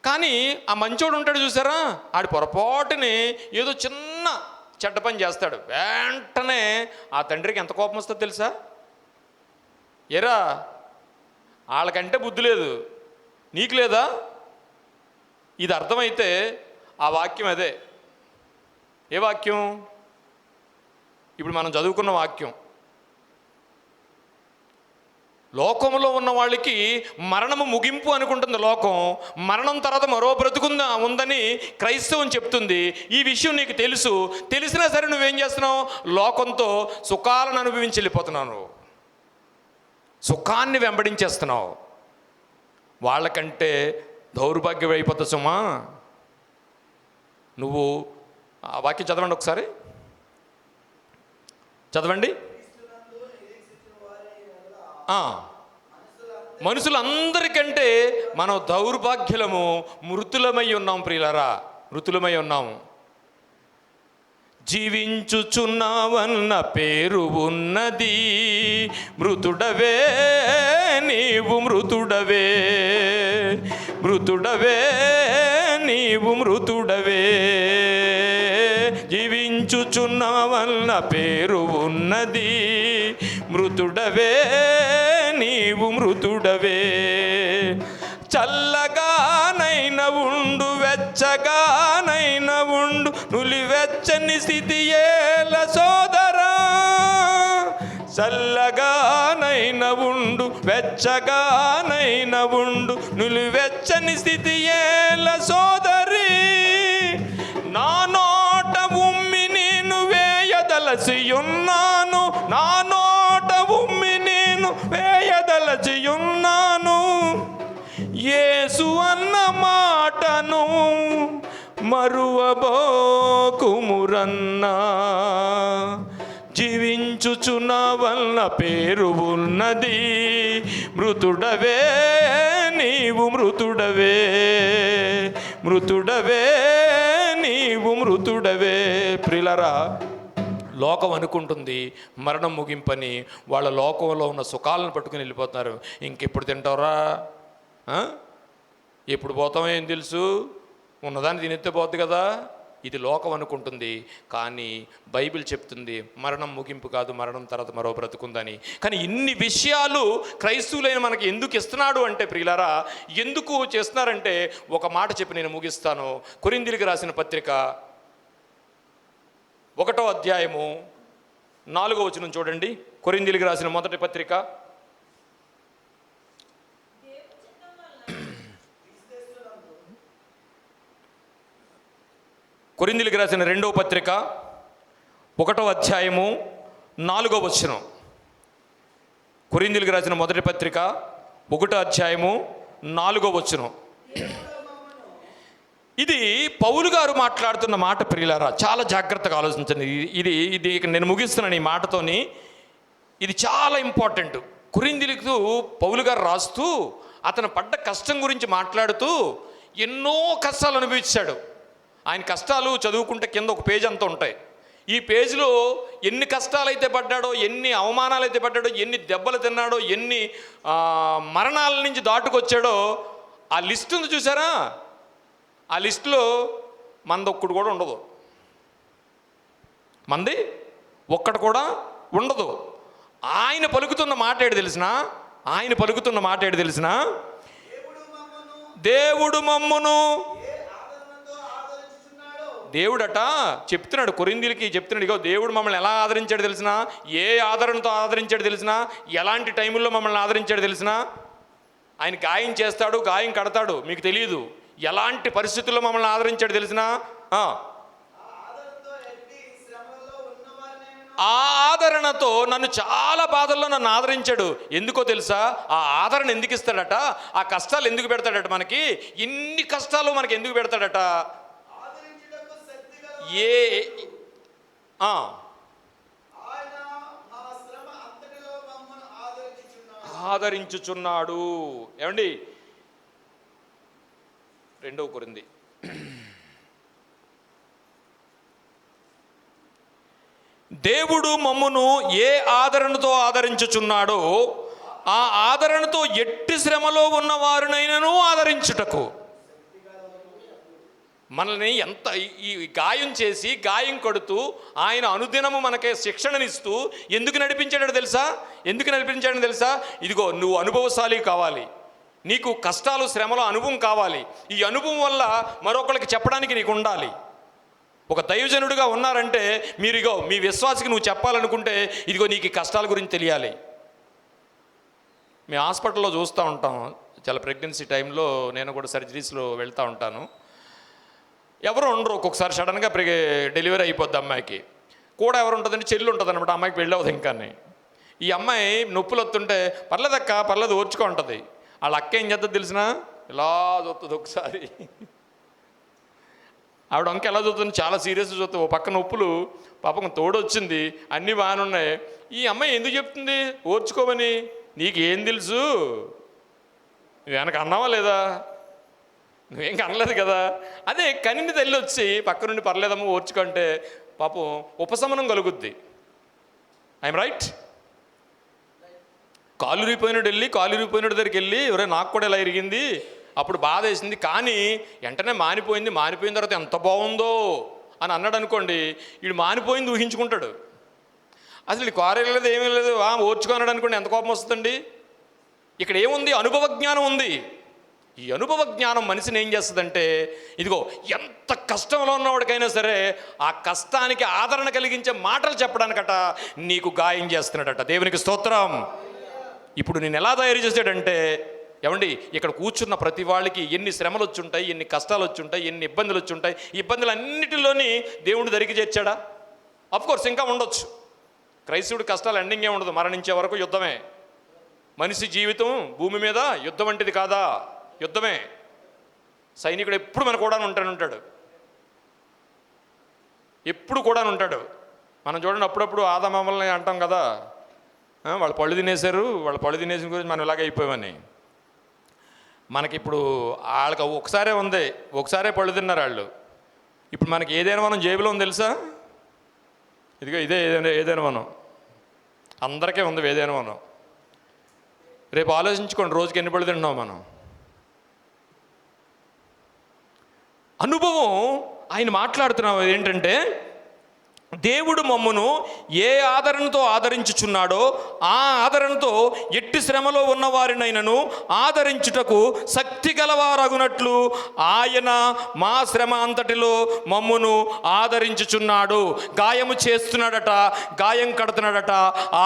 కానీ ఆ మంచోడు ఉంటాడు చూసారా, ఆడి పొరపాటుని ఏదో చిన్న చెడ్డ పని చేస్తాడు, వెంటనే ఆ తండ్రికి ఎంత కోపం వస్తుందో తెలుసా? ఎరా, వాళ్ళకంటే బుద్ధి లేదు, నీకు లేదా? ఇది అర్థమైతే ఆ వాక్యం అదే. ఏ వాక్యం? ఇప్పుడు మనం చదువుకున్న వాక్యం. లోకంలో ఉన్న వాళ్ళకి మరణము ముగింపు అనుకుంటుంది లోకం. మరణం తర్వాత మరో బ్రతుకుందా ఉందని క్రైస్తవం చెప్తుంది. ఈ విషయం నీకు తెలుసు, తెలిసినా సరే నువ్వేం చేస్తున్నావు? లోకంతో సుఖాలను అనుభవించి వెళ్ళిపోతున్నావు, సుఖాన్ని వెంబడించేస్తున్నావు. వాళ్ళకంటే దౌర్భాగ్యం అయిపోతుంది సుమా. నువ్వు ఆ వాక్యం చదవండి ఒకసారి, చదవండి. మనుషులందరికంటే మనం దౌర్భాగ్యులము, మృతులమై ఉన్నాం ప్రియులారా, మృతులమై ఉన్నాము. జీవించుచున్నావన్న పేరు ఉన్నది, మృతుడవే నీవు, మృతుడవే, మృతుడవే నీవు, మృతుడవే. జీవించుచున్నావన్న పేరు ఉన్నది, మృతుడవే నీవు, మృతుడవే. చల్లగానైన ఉండు, వెచ్చగానైన ఉండు, నులివెచ్చని స్థితి ఏల సోదరా. చల్లగానైన ఉండు, వెచ్చగానైన ఉండు, నులివెచ్చని స్థితి ఏల సోదరి. నా నోట ఉమ్మి నేను వేయదలసియున్నాను, నా నోట ఉమ్మి నేను వేయదలసియున్నాను. యేసు అన్న మాటను మరువబోకుమురన్నా. జీవించుచున్నావన్న పేరు ఉన్నది, మృతుడవే నీవు, మృతుడవే, మృతుడవే నీవు, మృతుడవే. ప్రియులారా, లోకం అనుకుంటుంది మరణం ముగింపని. వాళ్ళ లోకంలో ఉన్న సుఖాలను పట్టుకుని వెళ్ళిపోతున్నారు. ఇంకెప్పుడు తింటావురా, ఎప్పుడు పోతామో ఏం తెలుసు, ఉన్నదాన్ని తినెత్తే పోద్ది కదా. ఇది లోకం అనుకుంటుంది, కానీ బైబిల్ చెప్తుంది మరణం ముగింపు కాదు, మరణం తర్వాత మరో బ్రతుకుందని. కానీ ఇన్ని విషయాలు క్రైస్తవులైన మనకి ఎందుకు ఇస్తున్నాడు అంటే ప్రియులారా, ఎందుకు చేస్తున్నారంటే ఒక మాట చెప్పి నేను ముగిస్తాను. కొరింథీయులకు రాసిన పత్రిక 1వ అధ్యాయము 4వ వచనం చూడండి. కొరింథీయులకు రాసిన మొదటి పత్రిక కొరింథీయులకు రాసిన 2వ పత్రిక 1వ అధ్యాయము 4వ వచనం. కొరింథీయులకు రాసిన మొదటి పత్రిక 1వ అధ్యాయము 4వ వచనం. ఇది పౌలు గారు మాట్లాడుతున్న మాట ప్రియులారా, చాలా జాగ్రత్తగా ఆలోచించండి. ఇది నేను ముగిస్తున్నాను ఈ మాటతోని. ఇది చాలా ఇంపార్టెంట్. కొరింథీయులకు పౌలు గారు రాస్తూ అతను పడ్డ కష్టం గురించి మాట్లాడుతూ ఎన్నో కష్టాలు అనుభవించాడు. ఆయన కష్టాలు చదువుకుంటే కింద ఒక పేజీ అంతా ఉంటాయి. ఈ పేజీలో ఎన్ని కష్టాలు అయితే పడ్డాడో, ఎన్ని అవమానాలు అయితే పడ్డాడో, ఎన్ని దెబ్బలు తిన్నాడో, ఎన్ని మరణాల నుంచి దాటుకొచ్చాడో ఆ లిస్ట్ ఉంది చూసారా. ఆ లిస్టులో మంది ఒక్కడు కూడా ఉండదు. మంది ఒక్కడు కూడా ఉండదు. ఆయన పలుకుతున్న మాట ఏడు తెలిసినా, దేవుడు మమ్మును దేవుడట చెప్తున్నాడు, కొరింథీయులకి చెప్తున్నాడు, ఇగో దేవుడు మమ్మల్ని ఎలా ఆదరించాడు తెలిసినా, ఏ ఆదరణతో ఆదరించాడు తెలిసినా, ఎలాంటి టైముల్లో మమ్మల్ని ఆదరించాడు తెలిసినా. ఆయన గాయం చేస్తాడు, గాయం కడతాడు, మీకు తెలియదు. ఎలాంటి పరిస్థితుల్లో మమ్మల్ని ఆదరించాడు తెలిసినా, ఆ ఆదరణతో నన్ను చాలా బాధల్లో నన్ను ఆదరించాడు. ఎందుకో తెలుసా? ఆ ఆదరణ ఎందుకు ఇస్తాడట? ఆ కష్టాలు ఎందుకు పెడతాడట? మనకి ఇన్ని కష్టాలు మనకి ఎందుకు పెడతాడట? ఆదరించుచున్నాడు. ఏమండి, 2వ కొరింథీ దేవుడు మమ్మును ఏ ఆదరణతో ఆదరించుచున్నాడో ఆ ఆదరణతో ఎట్టి శ్రమలో ఉన్న వారినైనను ఆదరించుటకు. మనల్ని ఎంత ఈ గాయం చేసి గాయం కొడుతూ ఆయన అనుదినము మనకే శిక్షణనిస్తూ ఎందుకు నడిపించాడో తెలుసా? ఇదిగో నువ్వు అనుభవశాలి కావాలి, నీకు కష్టాలు శ్రమలో అనుభవం కావాలి. ఈ అనుభవం వల్ల మరొకరికి చెప్పడానికి నీకు ఉండాలి. ఒక దైవజనుడిగా ఉన్నారంటే మీరు ఇగో మీ విశ్వాసికి నువ్వు చెప్పాలనుకుంటే ఇదిగో నీకు ఈ కష్టాల గురించి తెలియాలి. మీ హాస్పిటల్లో చూస్తూ ఉంటాం, చాలా ప్రెగ్నెన్సీ టైంలో నేను కూడా సర్జరీస్లో వెళ్తూ ఉంటాను. ఎవరు ఉండరు, ఒక్కొక్కసారి సడన్గా డెలివరీ అయిపోద్ది అమ్మాయికి. కూడా ఎవరు ఉంటుందంటే చెల్లి ఉంటుంది అనమాట, అమ్మాయికి పెళ్ళి అవుతుంది. ఇంకానే ఈ అమ్మాయి నొప్పులు వస్తుంటే పర్లేదక్క పర్లేదు ఓర్చుకో ఉంటుంది. వాళ్ళ అక్క ఏం చేస్తుంది తెలిసినా, ఇలా చూస్తుంది. ఒకసారి ఆవిడ అంక ఎలా చూస్తుంది, చాలా సీరియస్గా చూస్తుంది. ఓ పక్క నొప్పులు, పాపం తోడొచ్చింది, అన్నీ బాగానే ఉన్నాయి. ఈ అమ్మాయి ఎందుకు చెప్తుంది ఓర్చుకోమని? నీకేం తెలుసు, నువ్వు వెనక అన్నావా లేదా? నువ్వేం కనలేదు కదా. అదే కనిని తల్లి వచ్చి పక్క నుండి పర్లేదమ్మా ఓర్చుకుంటే పాపం ఉపశమనం కలుగుద్ది. I'm right? కాలురిపోయినాడు దగ్గరికి వెళ్ళి ఎవరే నాకు కూడా ఇలా ఇరిగింది, అప్పుడు బాధ వేసింది, కానీ వెంటనే మానిపోయిన తర్వాత ఎంత బాగుందో అని అన్నాడు అనుకోండి, వీడు మానిపోయింది ఊహించుకుంటాడు. అసలు కారేం లేదు, ఏమీ లేదు, ఓర్చుకున్నాడు అనుకోండి, ఎంత కోపం వస్తుందండి. ఇక్కడ ఏముంది? అనుభవ జ్ఞానం ఉంది. ఈ అనుభవ జ్ఞానం మనిషిని ఏం చేస్తుందంటే, ఇదిగో ఎంత కష్టంలో ఉన్నవాడికైనా సరే ఆ కష్టానికి ఆదరణ కలిగించే మాటలు చెప్పడానికట నీకు గాయం చేస్తున్నాడట. దేవునికి స్తోత్రం. ఇప్పుడు నేను ఎలా తయారు చేశాడంటే, ఏమండి, ఇక్కడ కూర్చున్న ప్రతి వాళ్ళకి ఎన్ని శ్రమలు వచ్చుంటాయి, ఎన్ని కష్టాలు వచ్చుంటాయి, ఎన్ని ఇబ్బందులు వచ్చుంటాయి. ఈ ఇబ్బందులన్నిటిలోని దేవుడు దరికి చేర్చాడా? అఫ్కోర్స్ ఇంకా ఉండొచ్చు. క్రైస్తవుడి కష్టాలు ఎండింగే ఉండదు, మరణించే వరకు యుద్ధమే. మనిషి జీవితం భూమి మీద యుద్ధం వంటిది కాదా? యుద్ధమే. సైనికుడు ఎప్పుడు మన కూడా ఉంటాడు, ఎప్పుడు కూడా ఉంటాడు. మనం చూడండి, అప్పుడప్పుడు ఆదామమ్మల్ని అంటాం కదా, వాళ్ళు పళ్ళు తినేసిన గురించి మనం ఇలాగ అయిపోయామని. మనకిప్పుడు వాళ్ళకి ఒకసారే ఉంది, ఒకసారే పళ్ళు తిన్నారు వాళ్ళు. ఇప్పుడు మనకి ఏదైనా మనం జేబులో ఉంది తెలుసా? ఇదిగో ఇదే ఏదైనా మనం, అందరికీ ఉంది ఏదైనా మనం. రేపు ఆలోచించుకోండి, రోజుకి ఎన్ని పళ్ళు తింటున్నాం మనం. అనుభవం ఆయన మాట్లాడుతున్న ఏంటంటే, దేవుడు మమ్మును ఏ ఆదరణతో ఆదరించుచున్నాడో ఆ ఆదరణతో ఎట్టి శ్రమలో ఉన్నవారినైనను ఆదరించుటకు శక్తి గలవారగునట్లు ఆయన మా శ్రమ అంతటిలో మమ్మును ఆదరించుచున్నాడు. గాయము చేస్తున్నాడట, గాయం కడుతున్నాడట,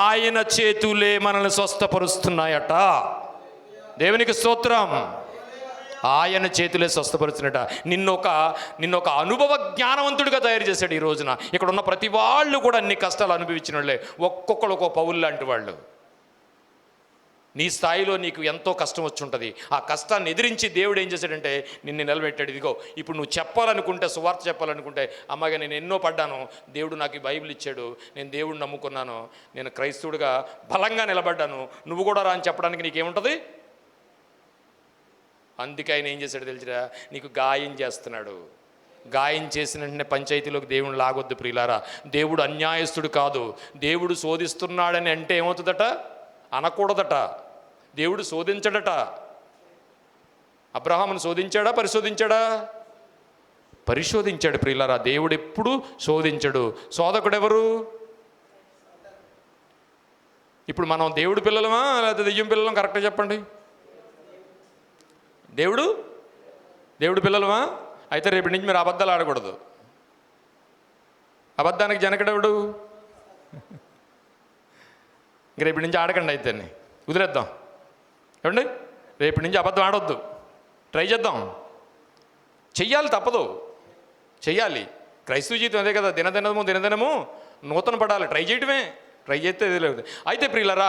ఆయన చేతులే మనల్ని స్వస్థపరుస్తున్నాయట. దేవునికి స్తోత్రం. ఆయన చేతులే స్వస్థపరుచున్నట. నిన్నొక అనుభవ జ్ఞానవంతుడిగా తయారు చేశాడు. ఈ రోజున ఇక్కడ ఉన్న ప్రతి వాళ్ళు కూడా అన్ని కష్టాలు అనుభవించిన వాళ్ళే, ఒక్కొక్కరు ఒక పౌలు లాంటి వాళ్ళు. నీ స్థాయిలో నీకు ఎంతో కష్టం వచ్చి ఉంటుంది. ఆ కష్టాన్ని ఎదిరించి దేవుడు ఏం చేశాడంటే నిన్ను నిలబెట్టాడు. ఇదిగో ఇప్పుడు నువ్వు చెప్పాలనుకుంటే, సువార్త చెప్పాలనుకుంటే, అమ్మగా నేను ఎన్నో పడ్డాను, దేవుడు నాకు ఈ బైబిల్ ఇచ్చాడు, నేను దేవుడిని నమ్ముకున్నాను, నేను క్రైస్తవుడిగా బలంగా నిలబడ్డాను, నువ్వు కూడా రా అని చెప్పడానికి నీకేముంటుంది? అందుకే ఆయన ఏం చేశాడు తెలిసిరా, నీకు గాయం చేస్తున్నాడు. గాయం చేసిన వెంటనే పంచాయతీలోకి దేవుని లాగొద్దు ప్రియులారా. దేవుడు అన్యాయస్తుడు కాదు. దేవుడు శోధిస్తున్నాడని అంటే ఏమవుతుందట? అనకూడదట. దేవుడు శోధించడట. అబ్రహామును శోధించాడా, పరిశోధించాడా? పరిశోధించాడు ప్రియులారా. దేవుడు ఎప్పుడు శోధించడు. శోధకుడు ఎవరు? ఇప్పుడు మనం దేవుడి పిల్లలమా లేకపోతే దెయ్యం పిల్లలం? కరెక్ట్గా చెప్పండి. దేవుడు పిల్లలమా? అయితే రేపటి నుంచి మీరు అబద్ధాలు ఆడకూడదు. అబద్ధానికి జనకడెవడు? ఇంక రేపటి నుంచి ఆడకండి. అయితే కుదిరేద్దాం ఏమండి. రేపటి నుంచి అబద్ధం ఆడొద్దు. ట్రై చేద్దాం. చెయ్యాలి, తప్పదు, చెయ్యాలి. క్రైస్తవ జీవితం అదే కదా. దినదినము నూతన పడాలి. ట్రై చేయటమే. ట్రై చేస్తే ఇది లేదు. అయితే ప్రియులరా,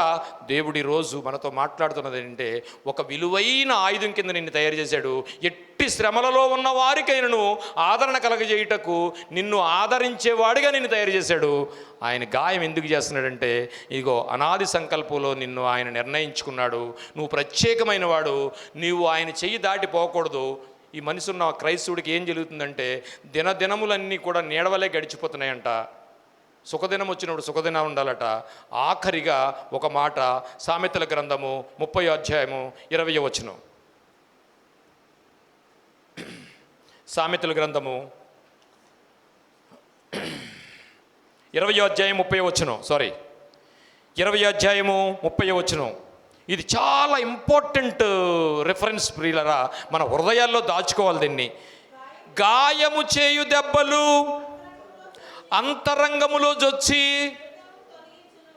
దేవుడి రోజు మనతో మాట్లాడుతున్నది ఏంటంటే, ఒక విలువైన ఆయుధం కింద నిన్ను తయారు చేశాడు. ఎట్టి శ్రమలలో ఉన్న వారికైనను ఆదరణ కలగజేయుటకు నిన్ను ఆదరించేవాడిగా నిన్ను తయారు చేశాడు. ఆయన గాయం ఎందుకు చేస్తున్నాడంటే, ఇదిగో అనాది సంకల్పంలో నిన్ను ఆయన నిర్ణయించుకున్నాడు. నువ్వు ప్రత్యేకమైన వాడు. నీవు ఆయన చెయ్యి దాటిపోకూడదు. ఈ మనిషి ఉన్న క్రైస్తవుడికి ఏం జరుగుతుందంటే, దినదినములన్నీ కూడా నీడవలే గడిచిపోతున్నాయంట. సుఖదినం వచ్చినప్పుడు సుఖదినం ఉండాలట. ఆఖరిగా ఒక మాట, సామెతల గ్రంథము 30వ అధ్యాయము 20వ వచనం. సామెతల గ్రంథము 20వ అధ్యాయం 30వ వచనం. 20వ అధ్యాయము 30వ వచనం. ఇది చాలా ఇంపార్టెంట్ రిఫరెన్స్ ప్రియులరా. మన హృదయాల్లో దాచుకోవాలి దీన్ని. గాయము చేయు దెబ్బలు అంతరంగములో జొచ్చి.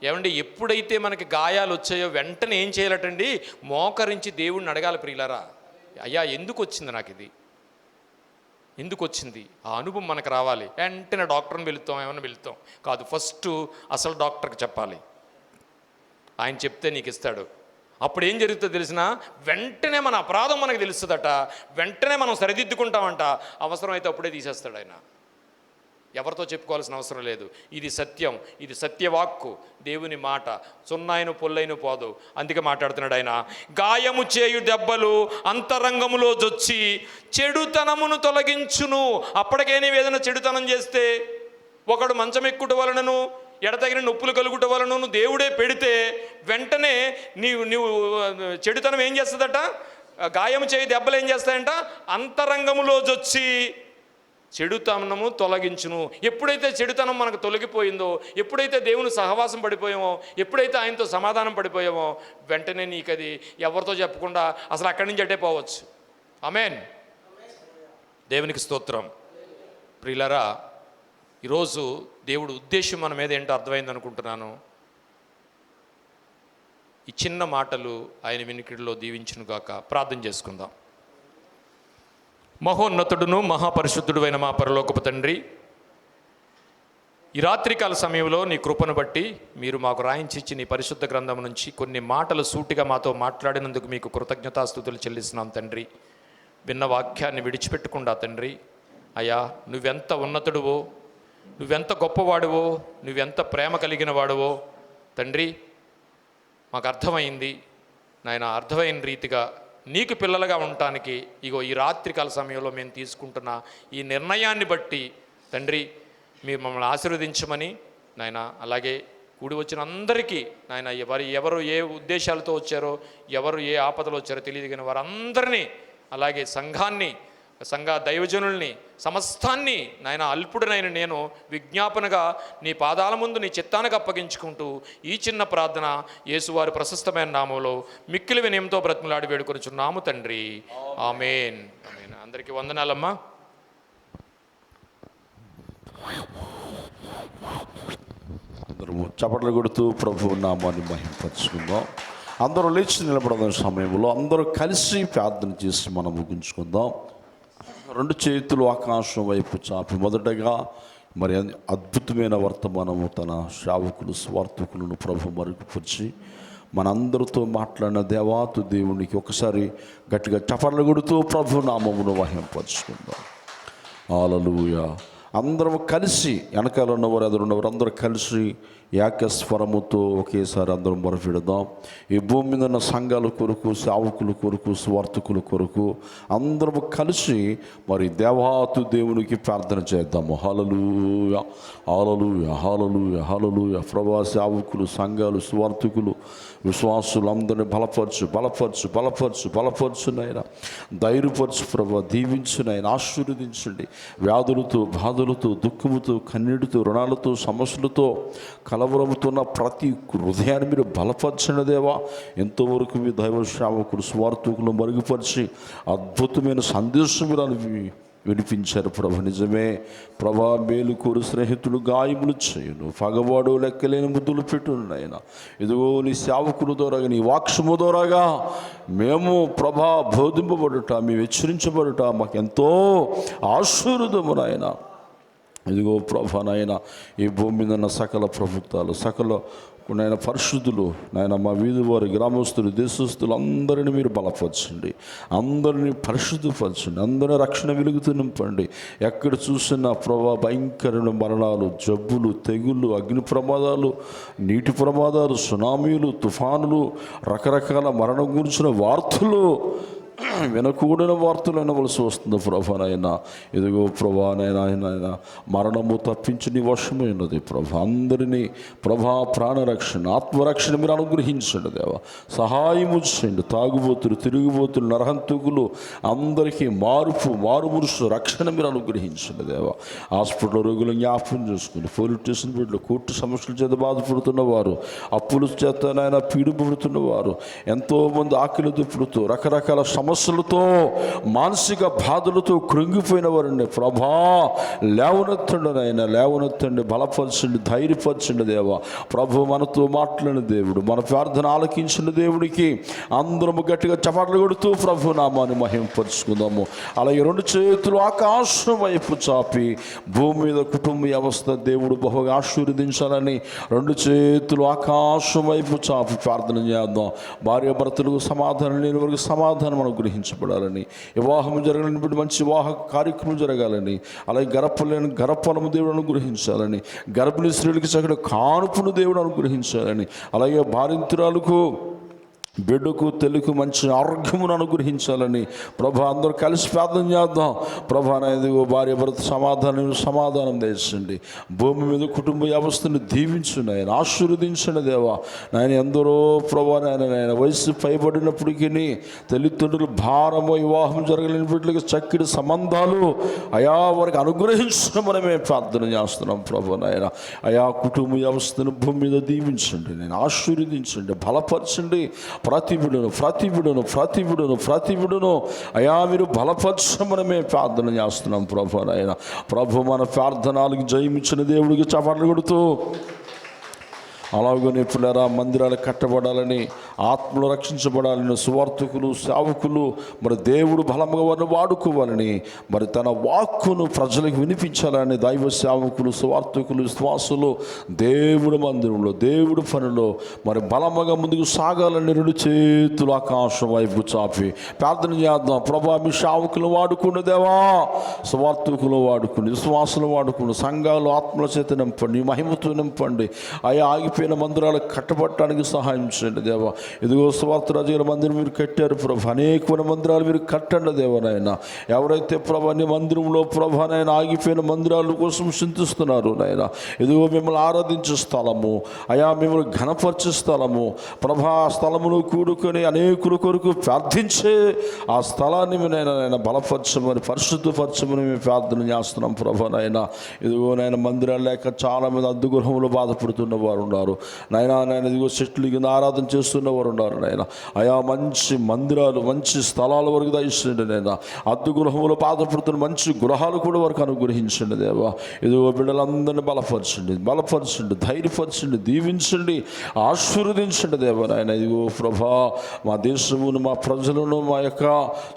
ఏమండి, ఎప్పుడైతే మనకి గాయాలు వచ్చాయో వెంటనే ఏం చేయాలటండి? మోకరించి దేవుణ్ణి అడగాలి ప్రియులారా. అయ్యా, ఎందుకు వచ్చింది నాకు ఇది? ఎందుకు వచ్చింది? ఆ అనుభవం మనకు రావాలి. వెంటనే డాక్టర్ని వెళుతాం, ఏమన్నా వెళుతాం కాదు. ఫస్ట్ అసలు డాక్టర్కి చెప్పాలి. ఆయన చెప్తే నీకు ఇస్తాడు. అప్పుడు ఏం జరుగుతుందో తెలిసిన వెంటనే మన అపరాధం మనకు తెలుస్తుందట. వెంటనే మనం సరిదిద్దుకుంటామంట. అవసరమైతే అప్పుడే తీసేస్తాడు ఆయన. ఎవరితో చెప్పుకోవాల్సిన అవసరం లేదు. ఇది సత్యం, ఇది సత్యవాక్కు, దేవుని మాట. సున్నాయిను పొల్లైన పోదు. అందుకే మాట్లాడుతున్నాడు ఆయన. గాయము చేయు దెబ్బలు అంతరంగములో జొచ్చి చెడుతనమును తొలగించును. అప్పటికే నీవు ఏదైనా చెడుతనం చేస్తే, ఒకడు మంచం ఎక్కుట వలనను ఎడతగిన నొప్పులు కలుగుట వలనను దేవుడే పెడితే, వెంటనే నీవు చెడుతనం ఏం చేస్తుందట? గాయము చేయి దెబ్బలు ఏం చేస్తాయంట? అంతరంగములో జొచ్చి చెడుతనము తొలగించును. ఎప్పుడైతే చెడుతనం మనకు తొలగిపోయిందో, ఎప్పుడైతే దేవుని సహవాసం పడిపోయామో, ఎప్పుడైతే ఆయనతో సమాధానం పడిపోయామో, వెంటనే నీకు అది ఎవరితో చెప్పకుండా అసలు అక్కడి నుంచి అట్టే పోవచ్చు. ఆమేన్. దేవునికి స్తోత్రం. ప్రియులారా, ఈరోజు దేవుడు ఉద్దేశం మన మీద ఏంటో అర్థమైంది అనుకుంటున్నాను. ఈ చిన్న మాటలు ఆయన వినికిడిలో దీవించును గాక. ప్రార్థన చేసుకుందాం. మహోన్నతుడును మహాపరిశుద్ధుడు అయిన మా పరలోకపు తండ్రి, ఈ రాత్రికాల సమయంలో నీ కృపను బట్టి మీరు మాకు రాయించి నీ పరిశుద్ధ గ్రంథం నుంచి కొన్ని మాటలు సూటిగా మాతో మాట్లాడినందుకు మీకు కృతజ్ఞతాస్తుతులు చెల్లిస్తున్నాం తండ్రి. విన్న వాక్యాన్ని విడిచిపెట్టకుండా తండ్రి, అయ్యా, నువ్వెంత ఉన్నతుడువో, నువ్వెంత గొప్పవాడువో, నువ్వెంత ప్రేమ కలిగిన వాడువో తండ్రి మాకు అర్థమైంది నాయన. అర్థమైన రీతిగా నీకు పిల్లలుగా ఉండటానికి ఇగో ఈ రాత్రికాల సమయంలో మేము తీసుకుంటున్న ఈ నిర్ణయాన్ని బట్టి తండ్రి మీరు మమ్మల్ని ఆశీర్వదించమని నాయన, అలాగే కూడి వచ్చిన అందరికీ నాయన, ఎవరు ఏ ఉద్దేశాలతో వచ్చారో, ఎవరు ఏ ఆపదలో వచ్చారో తెలియదు కానీ వారందరినీ, అలాగే సంఘాన్ని సంఘ దైవజనుల్ని సమస్తాన్ని నాయన అల్పుడనైన నేను విజ్ఞాపనగా నీ పాదాల ముందు నీ చిత్తానికి అప్పగించుకుంటూ ఈ చిన్న ప్రార్థన యేసువారి ప్రశస్తమైన నామంలో మిక్కిలి వినయంతో బ్రతిమలాడి వేడుకొనుచున్నాము తండ్రి. ఆమేన్. ఆమేన్. అందరికీ వందనాలమ్మా. అందరము చప్పట్లు కొడుతూ ప్రభు నామాన్ని మహింపరచుకుందాం. అందరూ లేచి నిలబడదాం. సమయంలో అందరూ కలిసి ప్రార్థన చేసి మనం ముగించుకుందాం. రెండు చేతులు ఆకాశం వైపు చాపి మొదటగా మరి అద్భుతమైన వర్తమానము తన శ్రావకులు స్వార్థకులను ప్రభు మరుగుపరిచి మనందరితో మాట్లాడిన దేవాతు దేవునికి ఒకసారి గట్టిగా చప్పట్లు కొడుతూ ప్రభు నామమును మహింపరచుకుందాం. హల్లెలూయా. అందరం కలిసి వెనకాల ఉన్నవారు ఎదురున్నవారు అందరూ కలిసి ఏకస్వరముతో ఒకేసారి అందరం మొరపెడదాం. ఈ భూమి మీద ఉన్న సంఘాల కొరకు, సేవకుల కొరకు, స్వార్థకుల కొరకు అందరము కలిసి మరి దేవాతు దేవునికి ప్రార్థన చేద్దాము. హల్లెలూయా, హల్లెలూయా, హల్లెలూయా, హల్లెలూయా. ప్రభా, సేవకులు, సంఘాలు, స్వార్థకులు, విశ్వాసులు అందరినీ బలపరచు, బలపరచు, బలపరచు, బలపరచు నాయన. ధైర్యపరచు ప్రభా, దీవించు నాయన. ఆశీర్వదించండి. వ్యాధులతో, బాధలతో, దుఃఖముతో, కన్నీటితో, రుణాలతో, సమస్యలతో కలవరముతున్న ప్రతి హృదయాన్ని మీరు బలపరచండి దేవా. ఎంతోవరకు మీ దైవ శ్రావకులు స్వార్థకులు మరుగుపరిచి అద్భుతమైన సందేశం మీరు వినిపించారు ప్రభు. నిజమే ప్రభా. మేలుకోరు స్నేహితులు గాయములు చేయును, పగవాడు లెక్కలేని ముద్దులు పెట్టున్నాయన. ఇదిగో నీ సేవకుల ద్వారాగా, నీ వాక్యము ద్వారాగా మేము ప్రభా బోధింపబడుట, మేము హెచ్చరించబడుట మాకెంతో ఆశీర్వాదము నాయన. ఇదిగో ప్రభా నాయన, ఈ భూమి మీద ఉన్న సకల ప్రభుత్వాలు, సకల నాయన పరిశుద్ధులు నాయన, మా వీధి వారి గ్రామస్తులు, దేశస్తులు అందరినీ మీరు బలపరచండి, అందరినీ పరిశుద్ధపరచండి, అందరినీ రక్షణ వెలుగుతూ నింపండి. ఎక్కడ చూసినా ప్రభా భయంకరమైన మరణాలు, జబ్బులు, తెగుళ్ళు, అగ్ని ప్రమాదాలు, నీటి ప్రమాదాలు, సునామీలు, తుఫానులు, రకరకాల మరణం గురించిన వార్తలు, వినకూడని వార్తలు వినవలసి వస్తుంది ప్రభా నాయన. ఇదిగో ప్రభా నాయన, మరణము తప్పించి నీ వశమైనది ప్రభా. అందరినీ ప్రభా ప్రాణరక్షణ, ఆత్మరక్షణ మీరు అనుగ్రహించండి దేవా. సహాయము చేయండి. తాగుబోతులు, తిరుగుబోతులు, నరహంతుకులు అందరికీ మారుమరుసు రక్షణ మీరు అనుగ్రహించండి దేవా. హాస్పిటల్ రోగులు జ్ఞాపకం చేసుకుని, పోలీస్ స్టేషన్ బిడ్డలు, కోర్టు సమస్యల చేత బాధపడుతున్నవారు, అప్పుల చేత నాయన పీడిపడుతున్నవారు, ఎంతోమంది ఆకలి దుప్పులతో, రకరకాల సమస్యలతో, మానసిక బాధలతో కృంగిపోయిన వారండి ప్రభా. లేవనెత్తండి నాయన, లేవనెత్తండి, బలపరచండి, ధైర్యపరచండి దేవా. ప్రభు మనతో మాట్లాడిన దేవుడు, మన ప్రార్థన ఆలకించిన దేవుడికి అందరము గట్టిగా చప్పట్లు కొడుతూ ప్రభు నామాన్ని మహింపరుచుకుందాము. అలాగే రెండు చేతులు ఆకాశం వైపు చాపి భూమి మీద కుటుంబ వ్యవస్థ దేవుడు బహుగా ఆశీర్వదించాలని రెండు చేతులు ఆకాశం వైపు చాపి ప్రార్థన చేద్దాం. భార్య భర్తలకు సమాధానం లేని వరకు సమాధానం అనుగ్రహించబడాలని, వివాహం జరగాలని, బిడ్డ మంచి వివాహ కార్యక్రమం జరగాలని, అలాగే గర్భలేని గర్భఫలము దేవుడు అనుగ్రహించాలని, గర్భిణీ స్త్రీలకి చక్కటి కానుపును దేవుడు అనుగ్రహించాలని, అలాగే భార్యంతురాలకు బిడ్డకు తెలుగు మంచి ఆరోగ్యమును అనుగ్రహించాలని ప్రభా అందరూ కలిసి ప్రార్థన చేద్దాం. ప్రభా నాయన, భార్య భర్త సమాధానం తెచ్చండి. భూమి మీద కుటుంబ వ్యవస్థను దీవించండి ఆయన, ఆశీర్వదించండి దేవా. నాయన ఎందరో ప్రభా నాయన వయసు పైబడినప్పటికీ తల్లిదండ్రులు భారము, వివాహం జరగలేని బిడ్డలకు చక్కటి సంబంధాలు అయా వారికి అనుగ్రహించమని మేము ప్రార్థన చేస్తున్నాం ప్రభా నాయన. అయా కుటుంబ వ్యవస్థను భూమి మీద దీవించండి, నేను ఆశీర్వదించండి, బలపరచండి. ప్రతి బిడ్డను అయా మీరు బలపరచమని మేము ప్రార్థన చేస్తున్నాం ప్రభు నాయన. ప్రభు మన ప్రార్థనలకు జయమిచ్చిన దేవుడికి చప్పట్లు కొడుతూ, అలాగనే పిల్లరా మందిరాలు కట్టబడాలని, ఆత్మలు రక్షించబడాలని, సువార్థకులు, సేవకులు మరి దేవుడు బలంగా వారిని వాడుకోవాలని, మరి తన వాక్కును ప్రజలకు వినిపించాలని దైవ సేవకులు, సువార్థకులు, విశ్వాసులు దేవుడు మందిరంలో, దేవుడు పనిలో మరి బలముగా ముందుకు సాగాలని రెండు చేతులు ఆకాశం వైపు చాపి ప్రార్థన చేద్దాం. ప్రభా మీ సేవకులు వాడుకుని దేవా, సువార్థకులు వాడుకుని, విశ్వాసులు వాడుకుని, సంఘాలు ఆత్మల చేత నింపండి, మహిమతో నింపండి. అయ్యా ఆగిపోయిన మందిరాలు కట్టబట్టడానికి సహాయం చేయండి దేవా. ఇదిగో స్వార్థ రాజు గారి మందిరం మీరు కట్టారు ప్రభు, అనేకమైన మందిరాలు మీరు కట్టండి దేవనైనా. ఎవరైతే ప్రభు నీ మందిరంలో ప్రభు నాయన ఆగిపోయిన మందిరాల కోసం చింతిస్తున్నారు నాయన, ఇదిగో మిమ్మల్ని ఆరాధించే స్థలము, అయా మిమ్మల్ని ఘనపరిచే స్థలము ప్రభా, ఆ స్థలమును కూడుకొని అనేకుల కొరకు ప్రార్థించే ఆ స్థలాన్ని నాయన బలపరచమని పరిశుద్ధపరచమని మేము ప్రార్థన చేస్తున్నాం ప్రభా నాయన. ఇదిగో నాయన మందిరాలు లేక చాలామంది అద్దె గృహంలో బాధపడుతున్న వారు ఉన్నారు నాయన. ఇదిగో చెట్లు కింద ఆరాధన చేస్తున్న వారు ఉన్నారు నాయన. అయా మంచి మందిరాలు మంచి స్థలాల వరకు దయచేయండి నాయన. అద్దె గృహంలో బాధపడుతున్న మంచి గృహాలు కూడా వరకు అనుగ్రహించండి దేవా. ఇదిగో బిడ్డలందరినీ బలపరచండి, ధైర్యపరచండి, దీవించండి, ఆశీర్వదించండి దేవా నాయన. ఇదిగో ప్రభా, మా దేశమును, మా ప్రజలను, మా యొక్క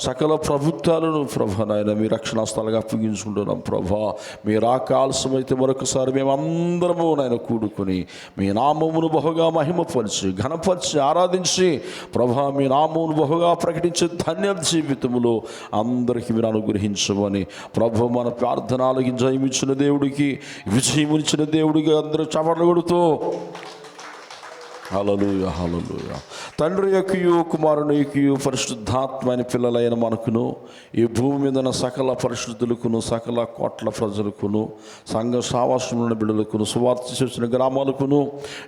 సకల ప్రభుత్వాలను ప్రభా నాయన మీ రక్షణ స్థలంగా అప్పగించుకుంటున్నాం ప్రభా. మీరు ఆకాశమైతే మరొకసారి మేమందరము నాయన కూడుకొని మీ నామమును బహుగా మహిమపరిచి ఘనపరిచి ఆరాధించి ప్రభా మీ నామమును బహుగా ప్రకటించే ధన్య జీవితములో అందరికీ మీరు అనుగ్రహించమని ప్రభు మన ప్రార్థన ఆలకి జయమిచ్చిన దేవుడికి, విజయమునిచ్చిన దేవుడికి అందరూ చపట్లు కొడుతూ హల్లెలూయా హల్లెలూయా. తండ్రి యొక్కయు కుమారుని యొక్కయు పరిశుద్ధాత్మైన పిల్లలైన మనకును, ఈ భూమి మీద ఉన్న సకల పరిశుద్ధులకును, సకల కోట్ల ప్రజలకును, సంఘ సావాసముల బిడ్డలకును, సువార్త చేసిన గ్రామాలకును,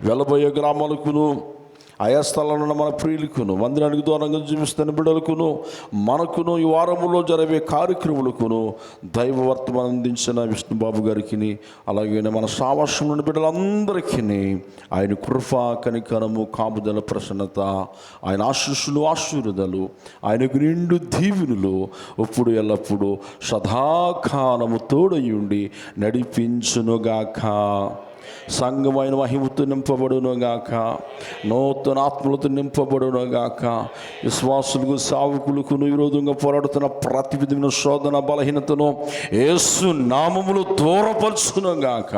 వెలబోయే గ్రామాలకును, ఆయా స్థలంలో ఉన్న మన ప్రియులకును, మందిరానికి దూరంగా జీవిస్తున్న బిడ్డలకును, మనకును ఈ వారములో జరిగే కార్యక్రమాలకును దైవ వర్తమానం అందించిన విష్ణుబాబు గారికి, అలాగే మన సావాసంలోని బిడ్డలందరికీ ఆయన కృప, కనికరము, కాపుదల, ప్రసన్నత, ఆయన ఆశీస్సులు, ఆశీర్వాదాలు, ఆయనకు నిండు దీవెనలు ఇప్పుడు ఎల్లప్పుడూ సదాకాలము తోడయుండి నడిపించునుగాక. సంఘమైన మహిమతో నింపబడునుగాక, నూతన ఆత్మలతో నింపబడునుగాక. విశ్వాసులకు, సావుకులకు విరోధంగా పోరాడుతున్న ప్రతి విధమైన శోధన, బలహీనతను యేసు నామములో దూరపరచునుగాక.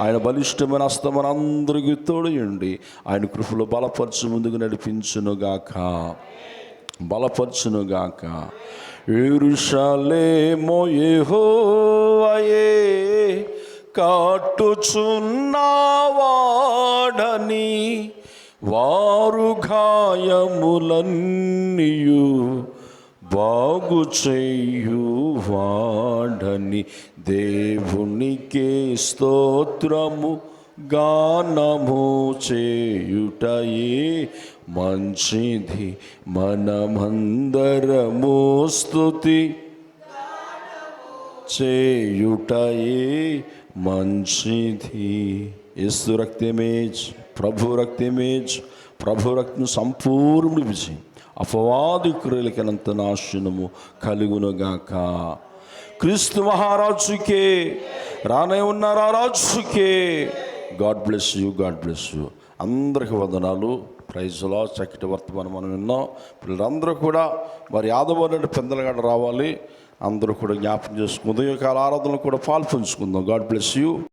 ఆయన బలిష్టమైన హస్తమన అందరికీ తోడయండి ఆయన కృపలో బలపరచు ముందుకు నడిపించునుగాక. యెరూషలేము యెహోవాయే కాటుచున్నవాడని, వారు గాయములన్నీయు బాగు చేయువాడని, దేవునికే స్తోత్రము గానము చేయుటయే మంచిది, మనమందరము స్తుతి చేయుటయే మంచిది. యేసు రక్తమేజ్, ప్రభు రక్తమేజ్, ప్రభు రక్తం సంపూర్ణ విజయం, అపవాది క్రియలకినంత నాశనము కలుగునుగాక. క్రీస్తు మహారాజుకే, రానే ఉన్న రాజుకే. God bless you. అందరికి వందనాలు. ప్రైజ్లో చక్కటి వర్తమానం మనం విన్నాం. పిల్లలందరూ కూడా మరి యాదవ పెందలగడ్డ రావాలి, అందరూ కూడా జ్ఞాపకం చేసుకుందాం. ఉదయకాల ఆరాధనలు కూడా పాల్పంచుకుందాం. God bless you.